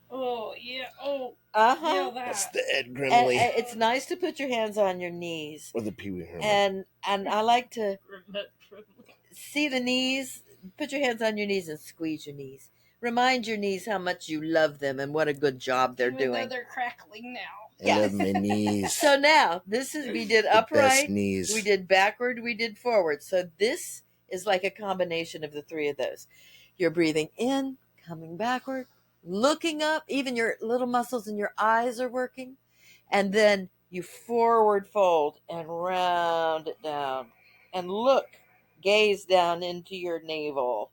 Oh, yeah. Oh. Feel that. That's the Ed And Grimley. it's nice to put your hands on your knees. Or the Pee Wee Herman. And I like to Remote privilege. see the knees. Put your hands on your knees and squeeze your knees. Remind your knees how much you love them and what a good job they're Even though doing. they're crackling now. I love my knees. So now we did The best upright, knees. we did backward, we did forward. So this is like a combination of the three of those. You're breathing in, coming backward, looking up, even your little muscles in your eyes are working. And then you forward fold and round it down and look, gaze down into your navel.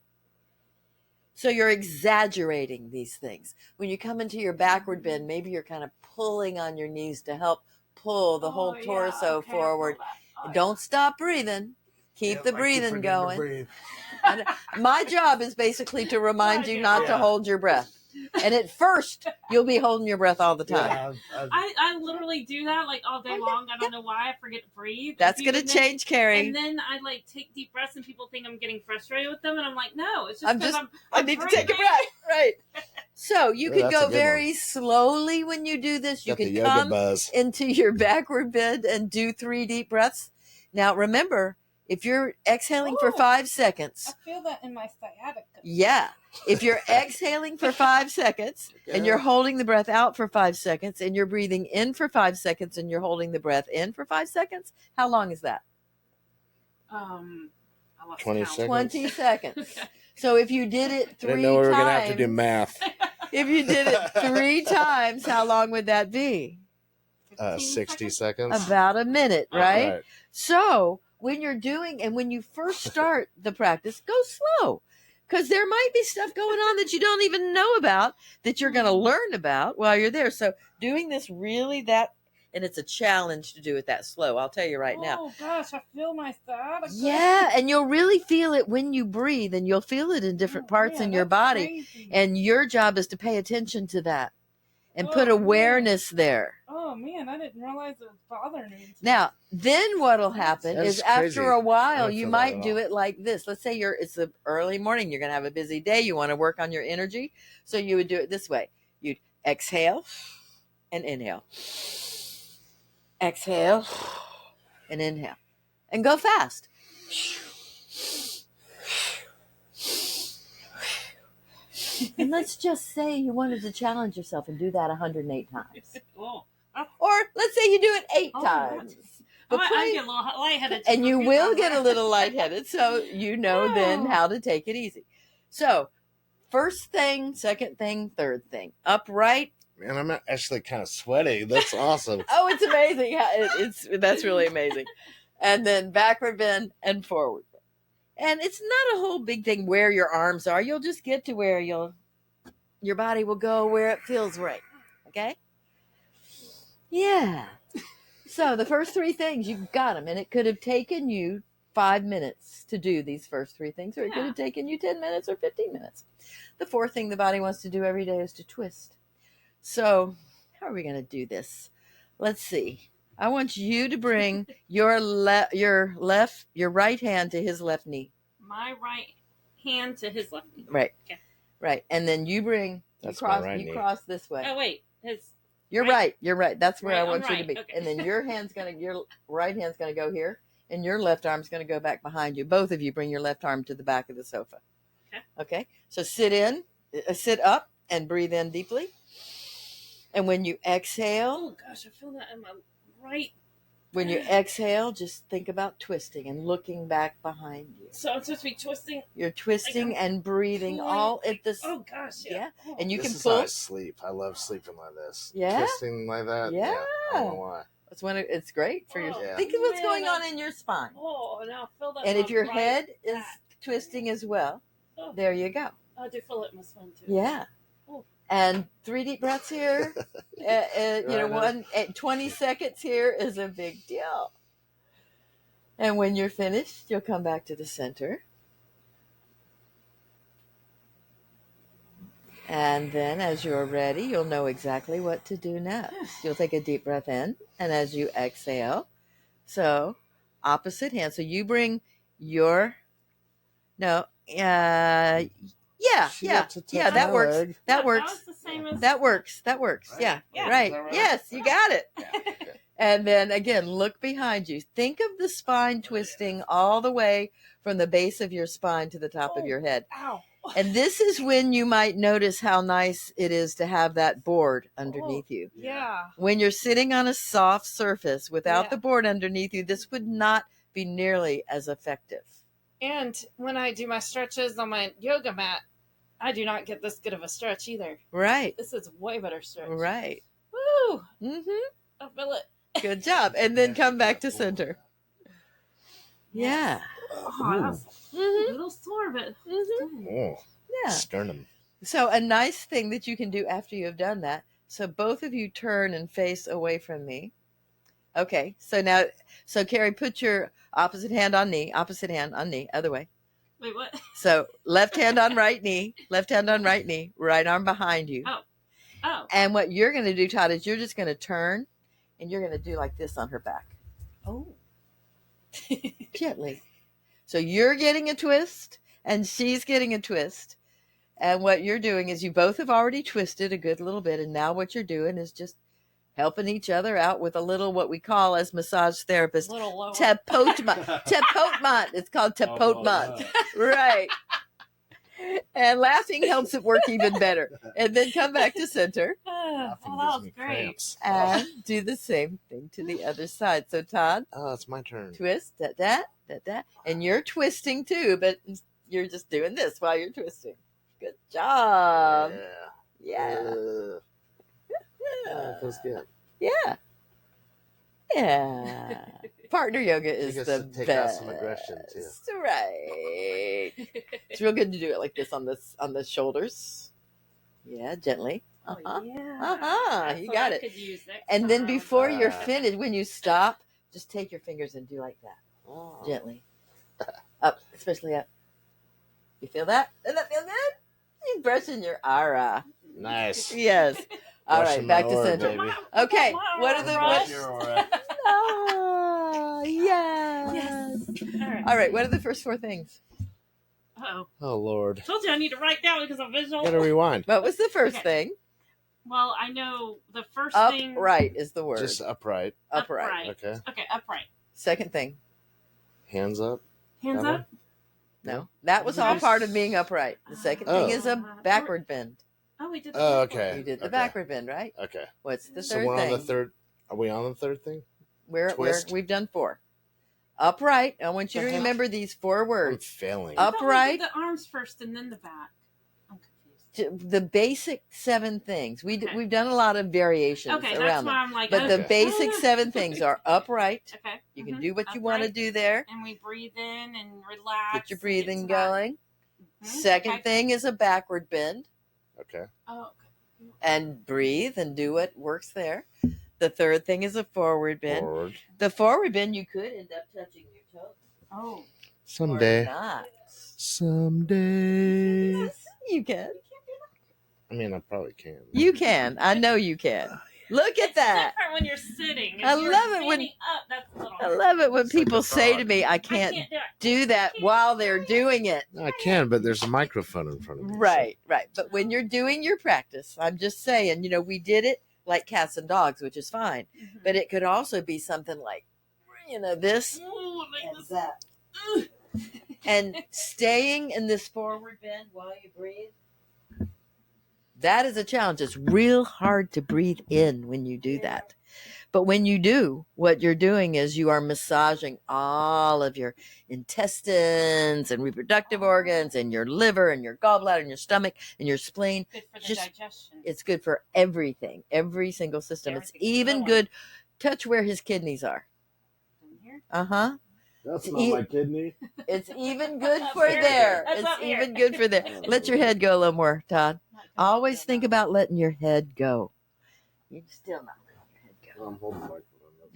So you're exaggerating these things. When you come into your backward bend, maybe you're kind of pulling on your knees to help pull the whole torso forward. Don't stop breathing. Keep the breathing going. My job is basically to remind you not to hold your breath. And at first, you'll be holding your breath all the time. Yeah, I literally do that like all day long. I don't know why. I forget to breathe. That's going to change, Carrie. And then I like take deep breaths and people think I'm getting frustrated with them. And I'm like, no, it's just because I need to take a breath. Right. So you can go very slowly when you do this. You can come into your backward bend and do 3 deep breaths. Now, remember, if you're exhaling for 5 seconds. I feel that in my sciatica. Yeah. If you're exhaling for 5 seconds and you're holding the breath out for 5 seconds and you're breathing in for 5 seconds and you're holding the breath in for 5 seconds, how long is that? 20 seconds. 20 seconds. Okay. So if you did it 3 times. I didn't know we were going to have to do math. If you did it 3 times, how long would that be? 60 seconds. About a minute, right? So when you're doing, and when you first start the practice, go slow. Because there might be stuff going on that you don't even know about that you're going to learn about while you're there. So doing this really and it's a challenge to do it that slow. I'll tell you right now. Oh gosh, I feel my sciatica. Yeah, and you'll really feel it when you breathe, and you'll feel it in different parts in your body. Crazy. And your job is to pay attention to that and put awareness there. Oh man, I didn't realize it was bothering me. Now, then what'll happen is after a while, you might do it like this. Let's say it's the early morning. You're going to have a busy day. You want to work on your energy. So you would do it this way. You'd exhale and inhale. Exhale and inhale. And go fast. And let's just say you wanted to challenge yourself and do that 108 times. Or let's say you do it 8 times. I get a little lightheaded. And you will get a little lightheaded, so you know then how to take it easy. So, first thing, second thing, third thing. Upright. Man, I'm actually kind of sweaty. That's awesome. Oh, it's amazing. That's really amazing. And then backward bend and forward bend. And it's not a whole big thing where your arms are. You'll just get to where your body will go where it feels right. Okay? Yeah. So the first 3 things, you got them. And it could have taken you 5 minutes to do these first 3 things, or it could have taken you 10 minutes or 15 minutes. The 4th thing the body wants to do every day is to twist. So how are we going to do this? Let's see. I want you to bring your right hand to his left knee. My right hand to his left knee. Right. Okay. Right. And then you cross this way. Oh wait, You're right. That's where I want you to be. Okay. And then your right hand's gonna go here, and your left arm's gonna go back behind you. Both of you bring your left arm to the back of the sofa. Okay. So sit up and breathe in deeply. And when you exhale, oh gosh, I feel that in my right. When you exhale, just think about twisting and looking back behind you. So I'm supposed to be twisting. You're twisting and breathing all at this. Oh gosh, yeah. Oh. And you this can is pull. How I sleep. I love sleeping like this. Yeah. Twisting like that. Yeah. I don't know why. That's when it's great for your. Yeah. Think of what's going on in your spine. Oh, now I feel that. And if your head is twisting as well, there you go. I do feel it in my spine too. Yeah. And 3 deep breaths here, 20 seconds here is a big deal. And when you're finished, you'll come back to the center. And then as you're ready, you'll know exactly what to do next. You'll take a deep breath in, and as you exhale, so opposite hand. So you bring Yeah, She yeah, got to touch yeah. That my works. leg. That That works. was the same as That works. That works. Right. Yeah. Yeah. Right. Is that right? Yes, you got it. Yeah, okay. And then again, look behind you. Think of the spine twisting all the way from the base of your spine to the top of your head. Ow. And this is when you might notice how nice it is to have that board underneath you. Yeah. When you're sitting on a soft surface without Yeah. the board underneath you, this would not be nearly as effective. And when I do my stretches on my yoga mat, I do not get this good of a stretch either. Right. This is way better stretch. Right. Woo! Mm-hmm. I feel it. Good job. And then come back to center. Yeah. Oh, that was a Mm-hmm. little sore, but Mm-hmm. Oh, Yeah. sternum. So a nice thing that you can do after you have done that. So both of you turn and face away from me. Okay. So now, Carrie, put your opposite hand on knee, other way. wait, what? So left hand on right knee, right arm behind you. Oh. And what you're going to do, Todd, is you're just going to turn and you're going to do like this on her back. Oh. Gently. So you're getting a twist and she's getting a twist. And what you're doing is you both have already twisted a good little bit. And now what you're doing is just helping each other out with a little, what we call as massage therapists, Little lower. tapotement. It's called tapotement. Right. And laughing helps it work even better. And then come back to center Oh, Laughing that gives was me great. cramps. and do the same thing to the other side. So Todd, Oh, it's my turn. twist, da. And you're twisting too, but you're just doing this while you're twisting. Good job. Yeah. That feels good. Yeah. Yeah. Partner yoga She is gets the to take best. out some aggression too. Right. It's real good to do it like this on the shoulders. Yeah, gently. Oh, yeah. Uh-huh. You That's what got I it. could use next And then time. before you're finished, when you stop, just take your fingers and do like that. Oh. Gently. Up, especially up. You feel that? Does that feel good? You're brushing your aura. Nice. Yes. All Brushing right, back my to aura, center. baby. Okay, My what are aura the brush. what? Oh, yes. Yes. All right, what are the first four things? Uh-oh. Oh Lord. Told you I need to write down because I'm visual. Gotta rewind. What was the first Okay. thing? Well, I know the first thing. Upright is the word. Just upright. Upright. Okay. Okay, upright. Second thing. Hands up. Hands That up. No, that was all part of being upright. The second thing is a backward bend. Oh, we did the Oh, backward. okay. You did the Okay. backward bend, right? Okay. What's the So third we're thing? on the third. Are we on the third thing? We've done four. Upright. I want you to The heck? remember these four I'm words. failing. I thought we Upright. did the arms first and then the back. I'm confused. The basic 7 things. Okay. We've done a lot of variations Okay, that's around why them. I'm like. But the Okay. basic 7 things are upright. Okay. You can Mhm. do what you want to Upright. do there. And we breathe in and relax. Get your and breathing to that. going. Mhm. Second Okay. thing is a backward bend. Okay. Oh, okay. And breathe and do what works there. The third thing is a forward bend. Forward. The forward bend, you could end up touching your toes. Oh. Someday. Or not. Someday. Yes, you can. I mean, I probably can. You can. I know you can. Look at It's that. different when you're sitting. If I you're love it when- standing up, that's a little I hard. love it when It's like people a say to frog. me, I I can't can't do it. do that while they're doing it. I can, but there's a microphone in front of me. so- Right. But when you're doing your practice, I'm just saying, we did it like cats and dogs, which is fine. Mhm. But it could also be something like, this Ooh, it makes and this- that. Ugh. And staying in this forward bend while you breathe, that is a challenge. It's real hard to breathe in when you do that. But when you do, what you're doing is you are massaging all of your intestines and reproductive organs and your liver and your gallbladder and your stomach and your spleen. Good for the Just- digestion. It's good for everything, every single system. It's Everything's even going. good. Touch where his kidneys are. In here? Uh-huh. That's not my kidney. It's even good Up for here. there. That's It's up here. even good for there. Let your head go a little more, Todd. Not good. Always So think now- about letting your head go. You're still not letting your head go. I'm holding the microphone up.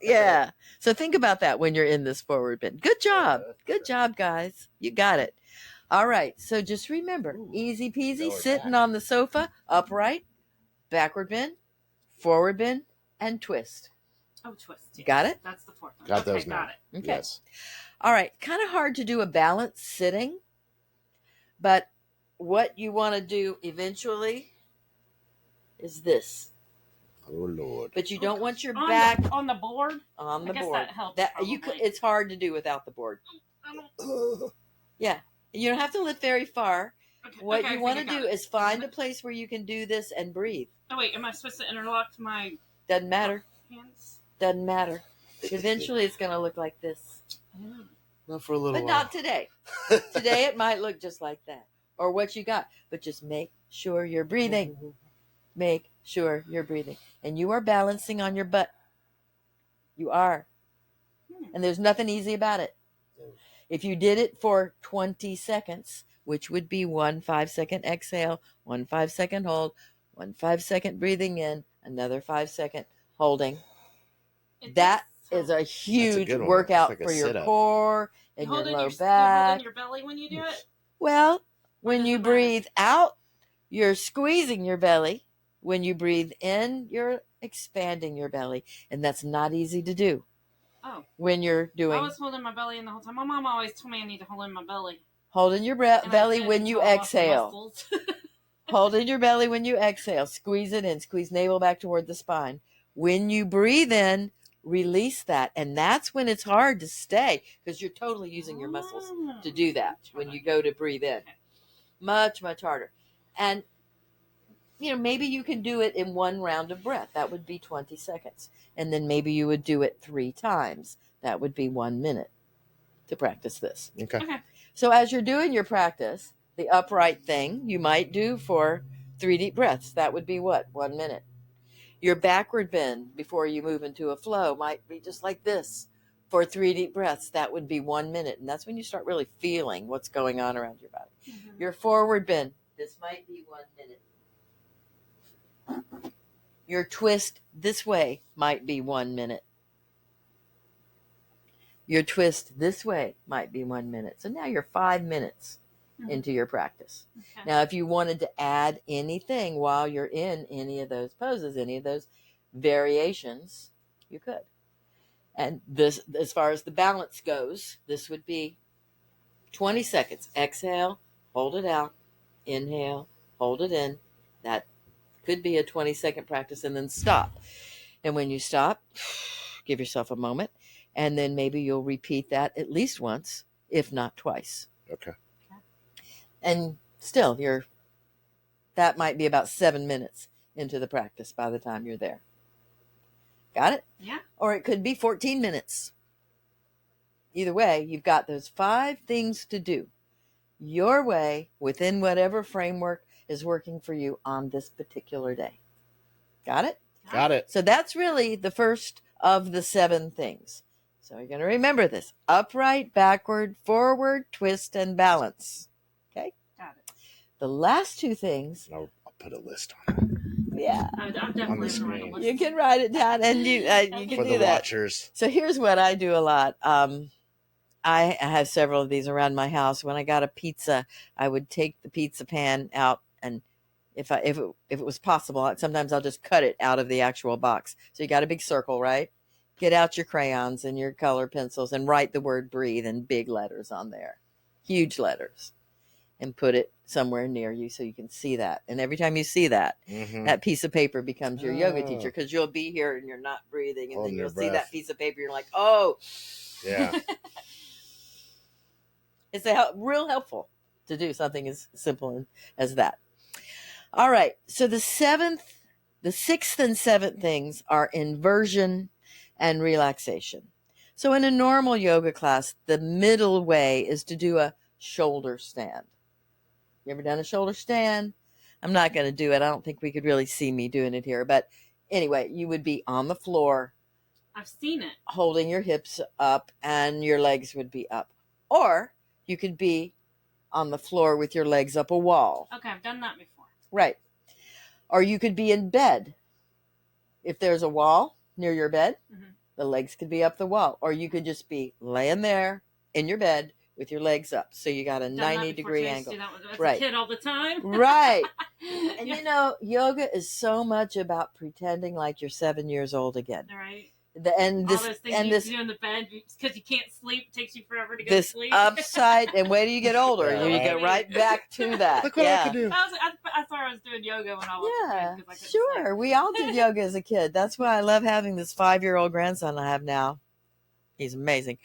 Yeah. So think about that when you're in this forward bend. Good job. Good job, guys. You got it. All right. So just remember, Ooh. easy peasy, Lower sitting back. on the sofa, upright, backward bend, forward bend, and twist. Oh, twist. You got it? That's the fourth one. Got okay, those now. got it. Okay. Yes. All right. Kind of hard to do a balance sitting. But what you want to do eventually is this. Oh Lord! But you don't want your back on the board. On the I guess board. that helps. That you could. It's hard to do without the board. Yeah, you don't have to lift very far. Okay, what you want to do is find a place where you can do this and breathe. Oh wait, am I supposed to interlock my Doesn't matter. hands? Doesn't matter. Eventually, it's going to look like this. Not for a little But while. not today. Today, it might look just like that. Or what you got. But just make sure you're breathing. Make sure you're breathing. And you are balancing on your butt. You are. And there's nothing easy about it. If you did it for 20 seconds, which would be 1 5-second exhale, 1 5-second hold, 1 5-second breathing in, another 5-second holding. That is a huge workout for your core and your low back. You holding your belly when you do it? Well, when you breathe out, you're squeezing your belly. When you breathe in, you're expanding your belly. And that's not easy to do. Oh. When you're doing. I was holding my belly in the whole time. My mom always told me I need to hold in my belly. Hold in your belly when you exhale. Hold in your belly when you exhale. Squeeze it in. Squeeze navel back toward the spine. When you breathe in, release that. And that's when it's hard to stay because you're totally using your muscles to do that when you go to breathe in. Much, much harder. And, maybe you can do it in one round of breath. That would be 20 seconds. And then maybe you would do it 3 times. That would be 1 minute to practice this. Okay. So as you're doing your practice, the upright thing you might do for 3 deep breaths. That would be what? 1 minute. Your backward bend before you move into a flow might be just like this for 3 deep breaths. That would be 1 minute. And that's when you start really feeling what's going on around your body. Mm-hmm. Your forward bend. This might be 1 minute. Your twist this way might be 1 minute. Your twist this way might be 1 minute. So now you're 5 minutes into your practice. Okay. Now, if you wanted to add anything while you're in any of those poses, any of those variations, you could. And this, as far as the balance goes, this would be 20 seconds. Exhale, hold it out. Inhale, hold it in. That could be a 20-second practice, and then stop. And when you stop, give yourself a moment, and then maybe you'll repeat that at least once, if not twice. Okay. And still, that might be about 7 minutes into the practice by the time you're there. Got it? Yeah. Or it could be 14 minutes. Either way, you've got those 5 things to do your way within whatever framework is working for you on this particular day. Got it? Got it. So that's really the first of the 7 things. So you're going to remember this. Upright, backward, forward, twist, and balance. Okay? Got it. The last 2 things. I'll put a list on it. Yeah. I'm definitely on the screen. You can write it down and you can for do that. For the watchers. So here's what I do a lot. I have several of these around my house. When I got a pizza, I would take the pizza pan out, and if it was possible, sometimes I'll just cut it out of the actual box. So you got a big circle, right? Get out your crayons and your color pencils and write the word breathe in big letters on there, huge letters, and put it somewhere near you so you can see that. And every time you see that, that piece of paper becomes your yoga teacher, because you'll be here and you're not breathing, and then you'll see that piece of paper. You're like, oh, yeah. It's real helpful to do something as simple as that. All right. So the 6th and 7th things are inversion and relaxation. So in a normal yoga class, the middle way is to do a shoulder stand. You ever done a shoulder stand? I'm not going to do it. I don't think we could really see me doing it here. But anyway, you would be on the floor. I've seen it. Holding your hips up, and your legs would be up. Or you could be on the floor with your legs up a wall. Okay, I've done that before. Right. Or you could be in bed. If there's a wall near your bed, the legs could be up the wall. Or you could just be laying there in your bed with your legs up. So you got a 90-degree angle. As a kid all the time. Right. And yoga is so much about pretending like you're 7 years old again. Right. And All this those things and you this do in the bed because you can't sleep. It takes you forever to go this to sleep. upside, and wait till you get older, Yeah, you right. go right back to that. Look what I can do. I thought I was doing yoga when I was a Yeah, kid because I couldn't sure. sleep. We all did yoga as a kid. That's why I love having this 5-year-old grandson I have now. He's amazing.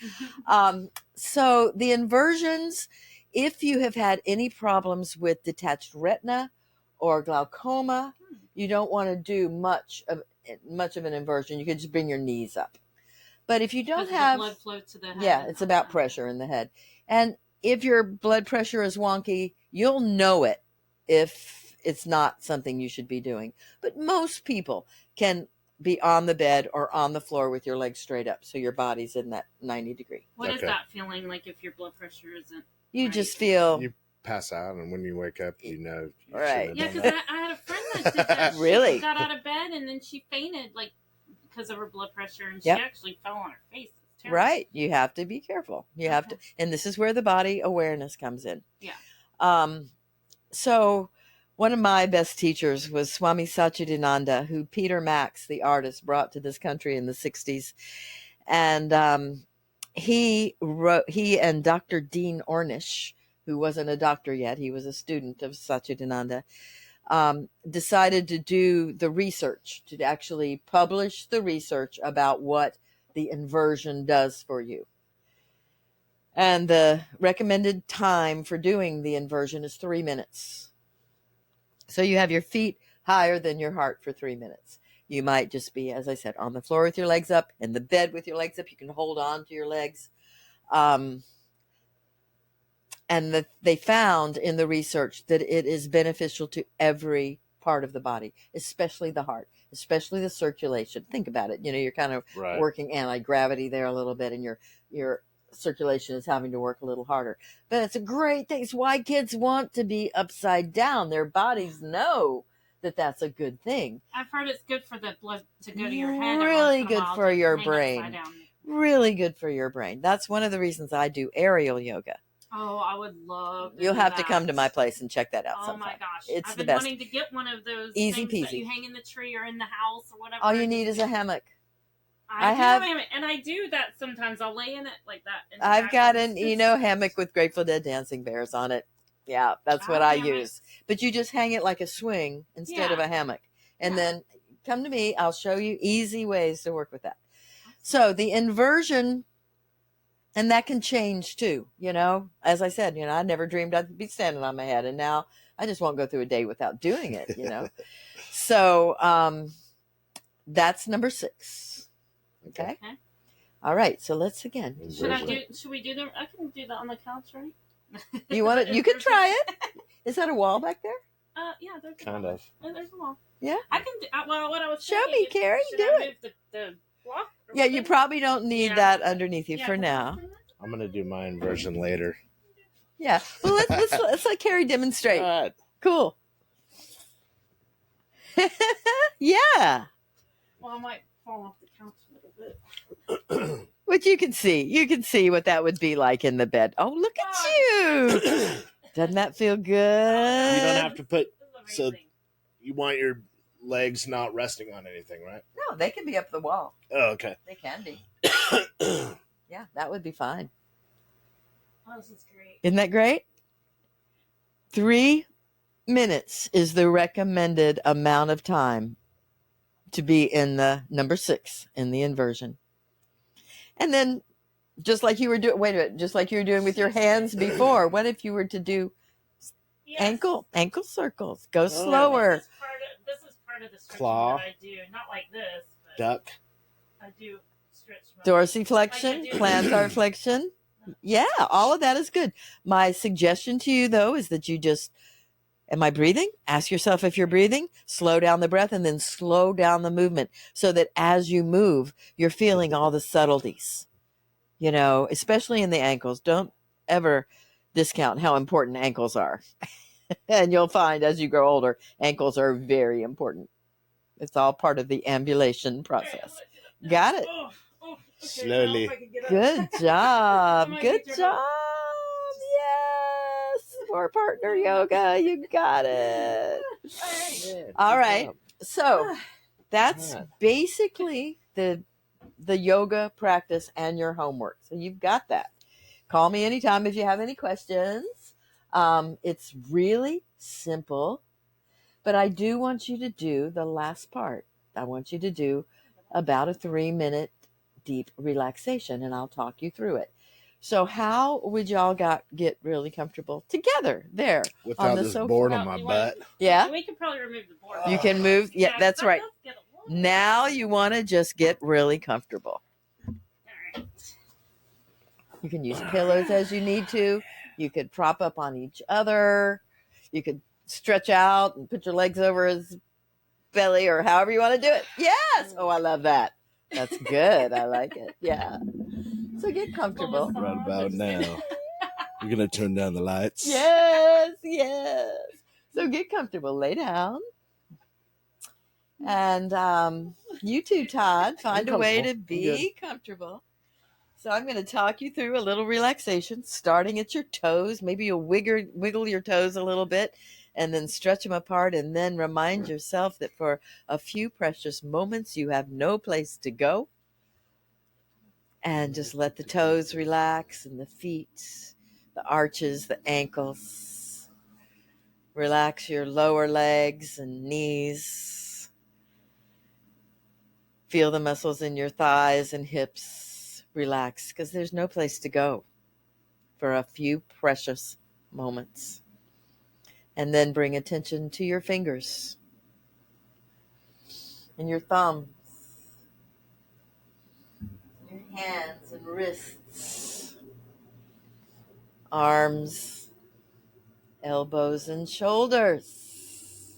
So the inversions, if you have had any problems with detached retina or glaucoma, you don't want to do much of an inversion. You can just bring your knees up. But if you don't have blood flow to the head. Yeah, it's about pressure in the head. And if your blood pressure is wonky, you'll know it if it's not something you should be doing. But most people can be on the bed or on the floor with your legs straight up, so your body's in that 90 degree. What is that feeling like if your blood pressure isn't? You just feel You pass out, and when you wake up, you know. You right. Yeah, because I had a friend that did that. Really? She got out of bed and then she fainted, like because of her blood pressure, and Yep. she actually fell on her face. Right. You have to be careful. You have to, and this is where the body awareness comes in. Yeah. So one of my best teachers was Swami Satchidananda, who Peter Max, the artist, brought to this country in the 60s. And he and Dr. Dean Ornish, who wasn't a doctor yet, he was a student of Satchidananda, decided to do the research, to actually publish the research about what the inversion does for you. And the recommended time for doing the inversion is 3 minutes. So you have your feet higher than your heart for 3 minutes. You might just be, as I said, on the floor with your legs up, in the bed with your legs up. You can hold on to your legs. And they found in the research that it is beneficial to every part of the body, especially the heart, especially the circulation. Think about it. You're kind of working anti-gravity there a little bit, and your circulation is having to work a little harder. But it's a great thing. It's why kids want to be upside down. Their bodies know that that's a good thing. I've heard it's good for the blood to go to your head. Really good for your brain. Really good for your brain. That's one of the reasons I do aerial yoga. Oh, I would love to You'll have to come to my place and check that out sometime. Oh my gosh. It's I've the been best. wanting to get one of those Easy things peasy. that you hang in the tree or in the house or whatever. All you need is a hammock. I have a hammock, and I do that sometimes. I'll lay in it like that. I've got an hammock with Grateful Dead dancing bears on it. Yeah, that's what I use. But you just hang it like a swing instead of a hammock. And then come to me. I'll show you easy ways to work with that. So the inversion, and that can change too, as I said, I never dreamed I'd be standing on my head, and now I just won't go through a day without doing it, So, that's number 6. Okay. All right. So let's again. Should we do I can do that on the couch, right? You want it? You can try it. Is that a wall back there? Yeah, there's kind of. There's a wall. Yeah. I can do, what I was Show me, Carrie. Do it. The block? Yeah, you probably don't need that underneath you for now. I'm gonna do my inversion later. Yeah. Well, let's let Carrie demonstrate. All right. Cool. Yeah. Well, I might fall off the couch a little bit. Which you can see what that would be like in the bed. Oh, look at you. Doesn't that feel good? You don't have to put, so you want your legs not resting on anything, right? No, they can be up the wall. Oh, okay. They can be. Yeah, that would be fine. Oh, this is great. Isn't that great? 3 minutes is the recommended amount of time to be in the number 6 in the inversion. And then just like you were doing, just like you were doing with your hands before, what if you were to do ankle circles? Go slower. This is part of the stretching Claw. that I do. Not like this, but Duck. I do stretch my Dorsiflexion, plantar flexion. Yeah, all of that is good. My suggestion to you, though, is that you just, am I breathing? Ask yourself if you're breathing. Slow down the breath and then slow down the movement so that as you move, you're feeling all the subtleties, especially in the ankles. Don't ever discount how important ankles are. And you'll find as you grow older, ankles are very important. It's all part of the ambulation process. Got it? Okay, Slowly. Good job. Good job. Yes. More partner yoga. You got it. Yeah, All right. So that's basically the the yoga practice and your homework. So you've got that. Call me anytime if you have any questions. It's really simple, but I do want you to do the last part. I want you to do about a 3-minute deep relaxation, and I'll talk you through it. So how would y'all get really comfortable together there without on the this sofa? board on my butt? Yeah. We could probably remove the board. You can move. Yeah, that's right. Now you want to just get really comfortable. All right. You can use pillows as you need to. You could prop up on each other. You could stretch out and put your legs over his belly or however you want to do it. Yes. Oh, I love that. That's good. I like it. Yeah. So get comfortable. Right about now. We're going to turn down the lights. Yes. Yes. So get comfortable. Lay down. And you too, Todd, find a way to be comfortable. So I'm going to talk you through a little relaxation, starting at your toes. Maybe you'll wiggle your toes a little bit and then stretch them apart, and then remind yourself that for a few precious moments you have no place to go. And just let the toes relax and the feet, the arches, the ankles. Relax your lower legs and knees. Feel the muscles in your thighs and hips relax, because there's no place to go for a few precious moments. And then bring attention to your fingers and your thumbs, your hands and wrists, arms, elbows and shoulders.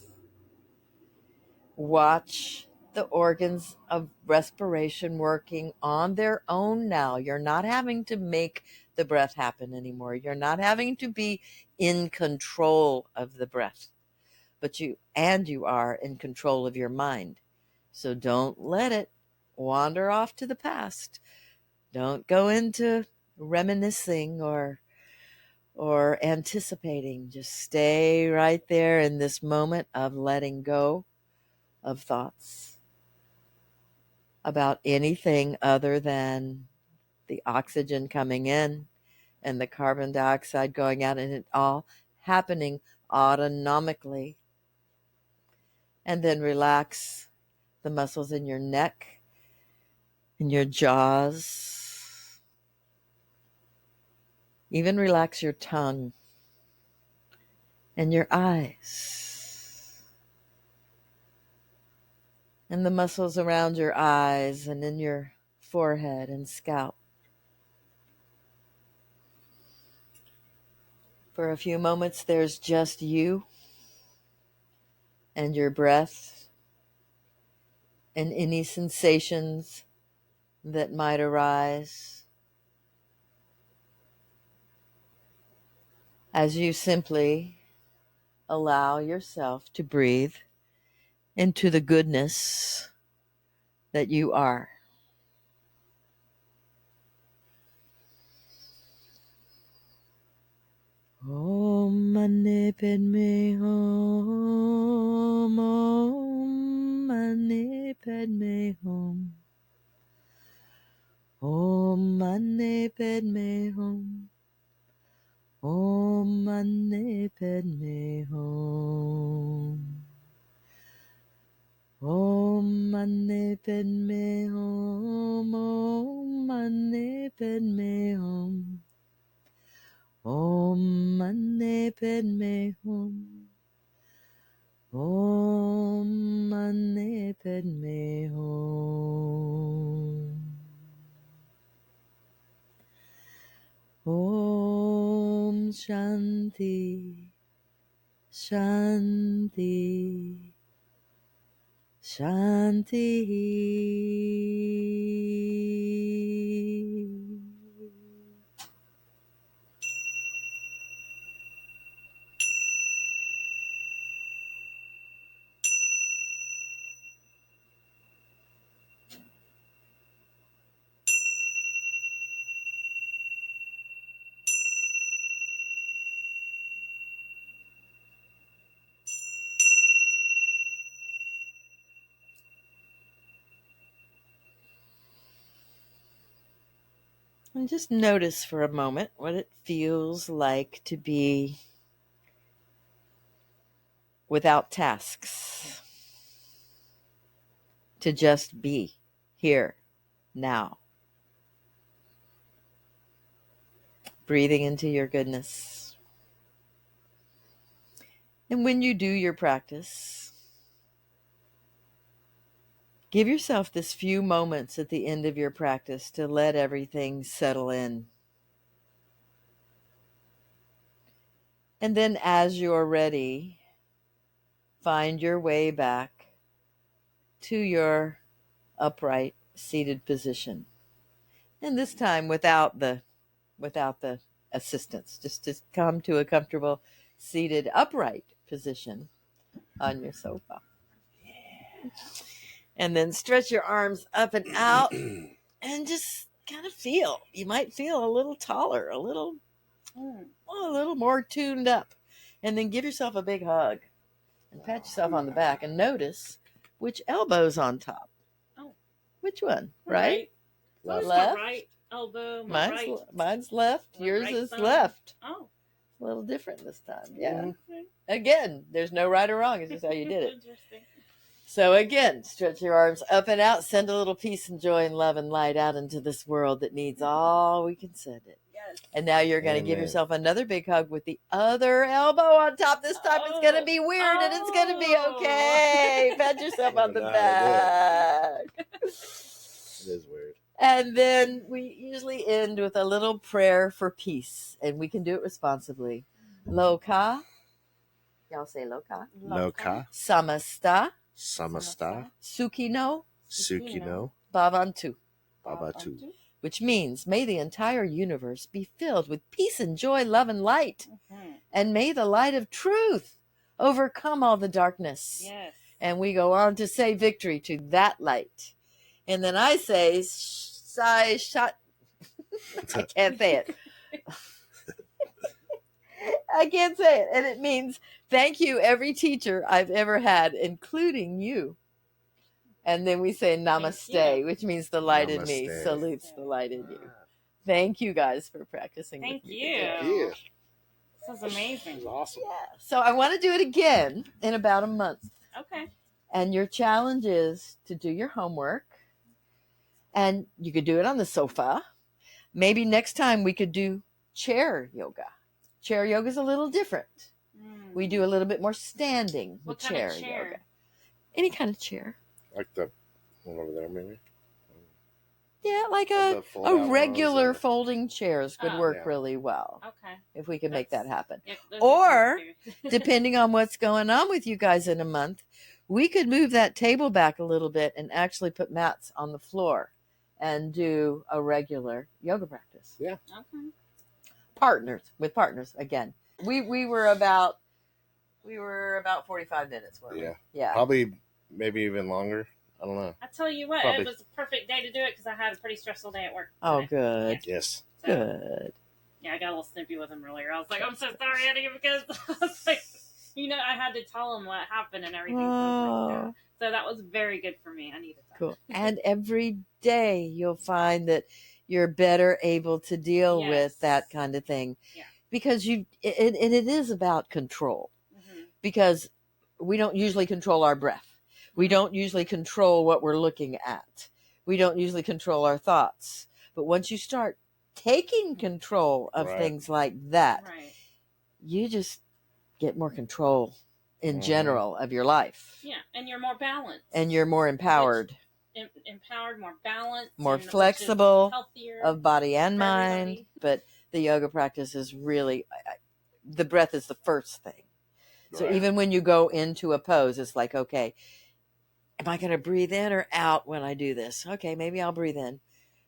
Watch the organs of respiration working on their own now. You're not having to make the breath happen anymore. You're not having to be in control of the breath, but you are in control of your mind. So don't let it wander off to the past. Don't go into reminiscing or anticipating. Just stay right there in this moment of letting go of thoughts about anything other than the oxygen coming in and the carbon dioxide going out, and it all happening autonomically. And then relax the muscles in your neck and your jaws. Even relax your tongue and your eyes and the muscles around your eyes and in your forehead and scalp. For a few moments, there's just you and your breath and any sensations that might arise as you simply allow yourself to breathe into the goodness that you are. Om Mani Padme Hum, Om Mani Padme Hum, Om Mani Padme Hum, Om Mani Padme Hum, Om Mani Padme Hum, Om Mani Padme Hum, Om Mani Padme Hum, Om Mani Padme Hum, Om Shanti, Shanti, Shanti. And just notice for a moment what it feels like to be without tasks, to just be here now, breathing into your goodness. And when you do your practice, give yourself this few moments at the end of your practice to let everything settle in. And then as you're ready, find your way back to your upright seated position. And this time without the assistance, just to come to a comfortable seated upright position on your sofa. And then stretch your arms up and out and just kind of feel. You might feel a little taller, a little more tuned up. And then give yourself a big hug and pat yourself on the back and notice which elbow's on top. Oh. Which one? Right? Left. Left. My right elbow. Mine's left. My Yours right is thumb. left. Oh. A little different this time. Yeah. Okay. Again, there's no right or wrong. It's just how you did it. Interesting. So again, stretch your arms up and out. Send a little peace and joy and love and light out into this world that needs all we can send it. Yes. And now you're going to give yourself another big hug with the other elbow on top. This time it's going to be weird and it's going to be okay. Pat yourself on the back. It is weird. And then we usually end with a little prayer for peace. And we can do it responsibly. Loka. Y'all say Loka. Loka. Samasta. Samasta. Sukhino. Sukhino. Bhavantu. Bhavatu. Which means, may the entire universe be filled with peace and joy, love and light. Mm-hmm. And may the light of truth overcome all the darkness. Yes. And we go on to say victory to that light. And then I say, Sai Shat. I can't say it. I can't say it. And it means, thank you, every teacher I've ever had, including you. And then we say namaste, which means the light in me salutes the light in you. Thank you guys for practicing with me. Thank you. Yeah. This is amazing. This is awesome. Yeah. So I want to do it again in about a month. Okay. And your challenge is to do your homework. And you could do it on the sofa. Maybe next time we could do chair yoga. Chair yoga is a little different. We do a little bit more standing with chair yoga. Any kind of chair. Like the one over there, maybe? Yeah, like a regular folding chairs would work really well. Okay. If we could make that happen. Yeah, or, depending on what's going on with you guys in a month, we could move that table back a little bit and actually put mats on the floor and do a regular yoga practice. Yeah. Okay. With partners again. We were about 45 minutes, weren't we? Yeah. Yeah. Probably maybe even longer. I don't know. I tell you what, Probably. It was a perfect day to do it because I had a pretty stressful day at work today. Oh, good. Yes. So, Good. Yeah, I got a little snippy with him earlier. I was like, I'm so sorry, Eddie, because I was like, I had to tell him what happened and everything. Oh. So that was very good for me. I needed that. Cool. And every day you'll find that you're better able to deal with that kind of thing. Yeah. Because it is about control. Mm-hmm. Because we don't usually control our breath. We don't usually control what we're looking at. We don't usually control our thoughts. But once you start taking control of things like that, you just get more control in general of your life. Yeah, and you're more balanced. And you're more empowered. Empowered, more balanced. More flexible healthier of body and mind. But the yoga practice is really, the breath is the first thing. So even when you go into a pose, it's like, okay, am I going to breathe in or out when I do this? Okay, maybe I'll breathe in.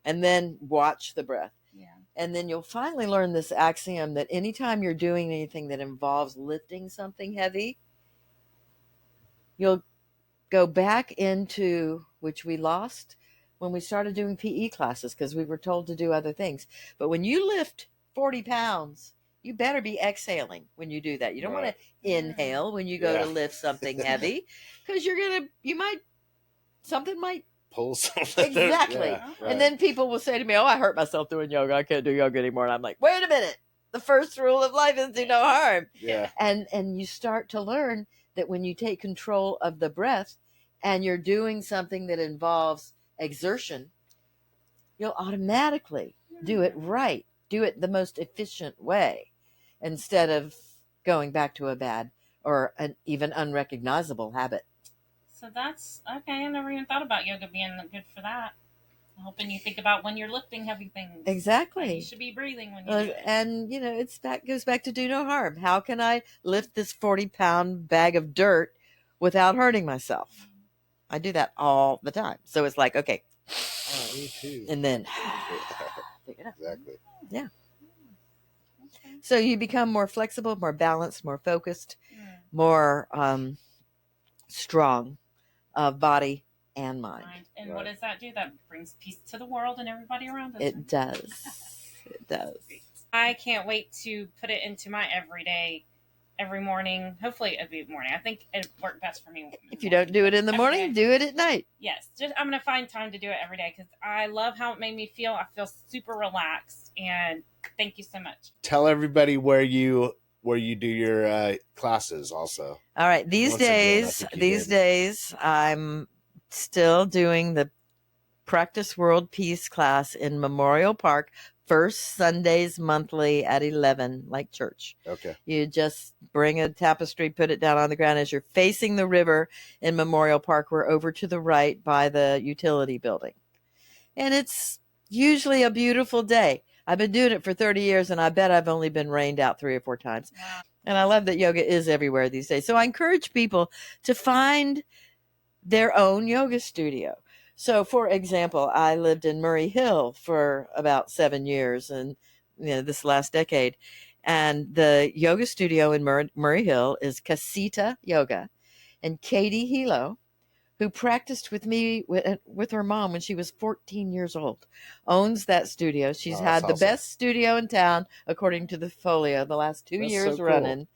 And then watch the breath. Yeah. And then you'll finally learn this axiom that anytime you're doing anything that involves lifting something heavy, you'll go back into, which we lost when we started doing PE classes because we were told to do other things. But when you lift 40 pounds, you better be exhaling when you do that. You don't want to inhale when you go to lift something heavy because something might pull something. Exactly. Yeah, right. And then people will say to me, oh, I hurt myself doing yoga. I can't do yoga anymore. And I'm like, wait a minute. The first rule of life is do no harm. Yeah. And you start to learn that when you take control of the breath and you're doing something that involves exertion, you'll automatically do it right. Do it the most efficient way instead of going back to a bad or an even unrecognizable habit. So that's okay. I never even thought about yoga being good for that. I'm hoping you think about when you're lifting heavy things. Exactly. You should be breathing when you do it. And, goes back to do no harm. How can I lift this 40-pound bag of dirt without hurting myself? I do that all the time. So it's like, okay. Me too. And then Exactly. Yeah. Okay. So you become more flexible, more balanced, more focused, more strong of body and mind. And what does that do? That brings peace to the world and everybody around us. It does. It does. I can't wait to put it into my everyday, every morning. Hopefully it'll be morning. I think it worked best for me. If you don't do it in the morning, do it at night. Yes. I'm going to find time to do it every day because I love how it made me feel. I feel super relaxed. And thank you so much. Tell everybody where you do your classes also. All right. These days, I'm still doing the Practice World Peace class in Memorial Park, first Sundays monthly at 11, like church. Okay. You just bring a tapestry, put it down on the ground as you're facing the river in Memorial Park. We're over to the right by the utility building. And it's usually a beautiful day. I've been doing it for 30 years, and I bet I've only been rained out 3 or 4 times. Wow. And I love that yoga is everywhere these days. So I encourage people to find their own yoga studio. So, for example, I lived in Murray Hill for about 7 years, and this last decade. And the yoga studio in Murray Hill is Casita Yoga. And Katie Hilo, who practiced with me with her mom when she was 14 years old, owns that studio. She's had the best studio in town, according to the Folio, the last 2 years running.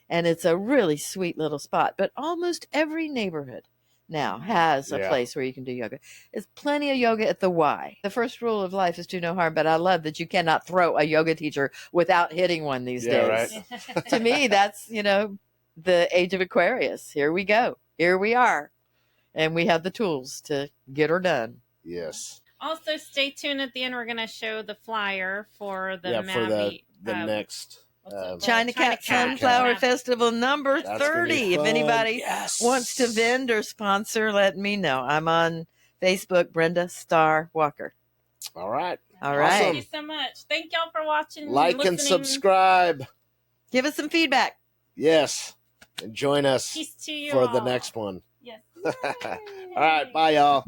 And it's a really sweet little spot. But almost every neighborhood now has a place where you can do yoga. There's plenty of yoga at the Y. The first rule of life is do no harm, but I love that you cannot throw a yoga teacher without hitting one these days. Right. To me, that's, the age of Aquarius. Here we go. Here we are. And we have the tools to get her done. Yes. Also, stay tuned at the end. We're going to show the flyer for the the next China Cat Sunflower Festival number 30. If anybody wants to vend or sponsor, let me know. I'm on Facebook, Brenda Star Walker. All right. Thank you so much. Thank y'all for watching. Like and subscribe. Give us some feedback. Yes. And join us for the next one. Yes. All right. Bye, y'all.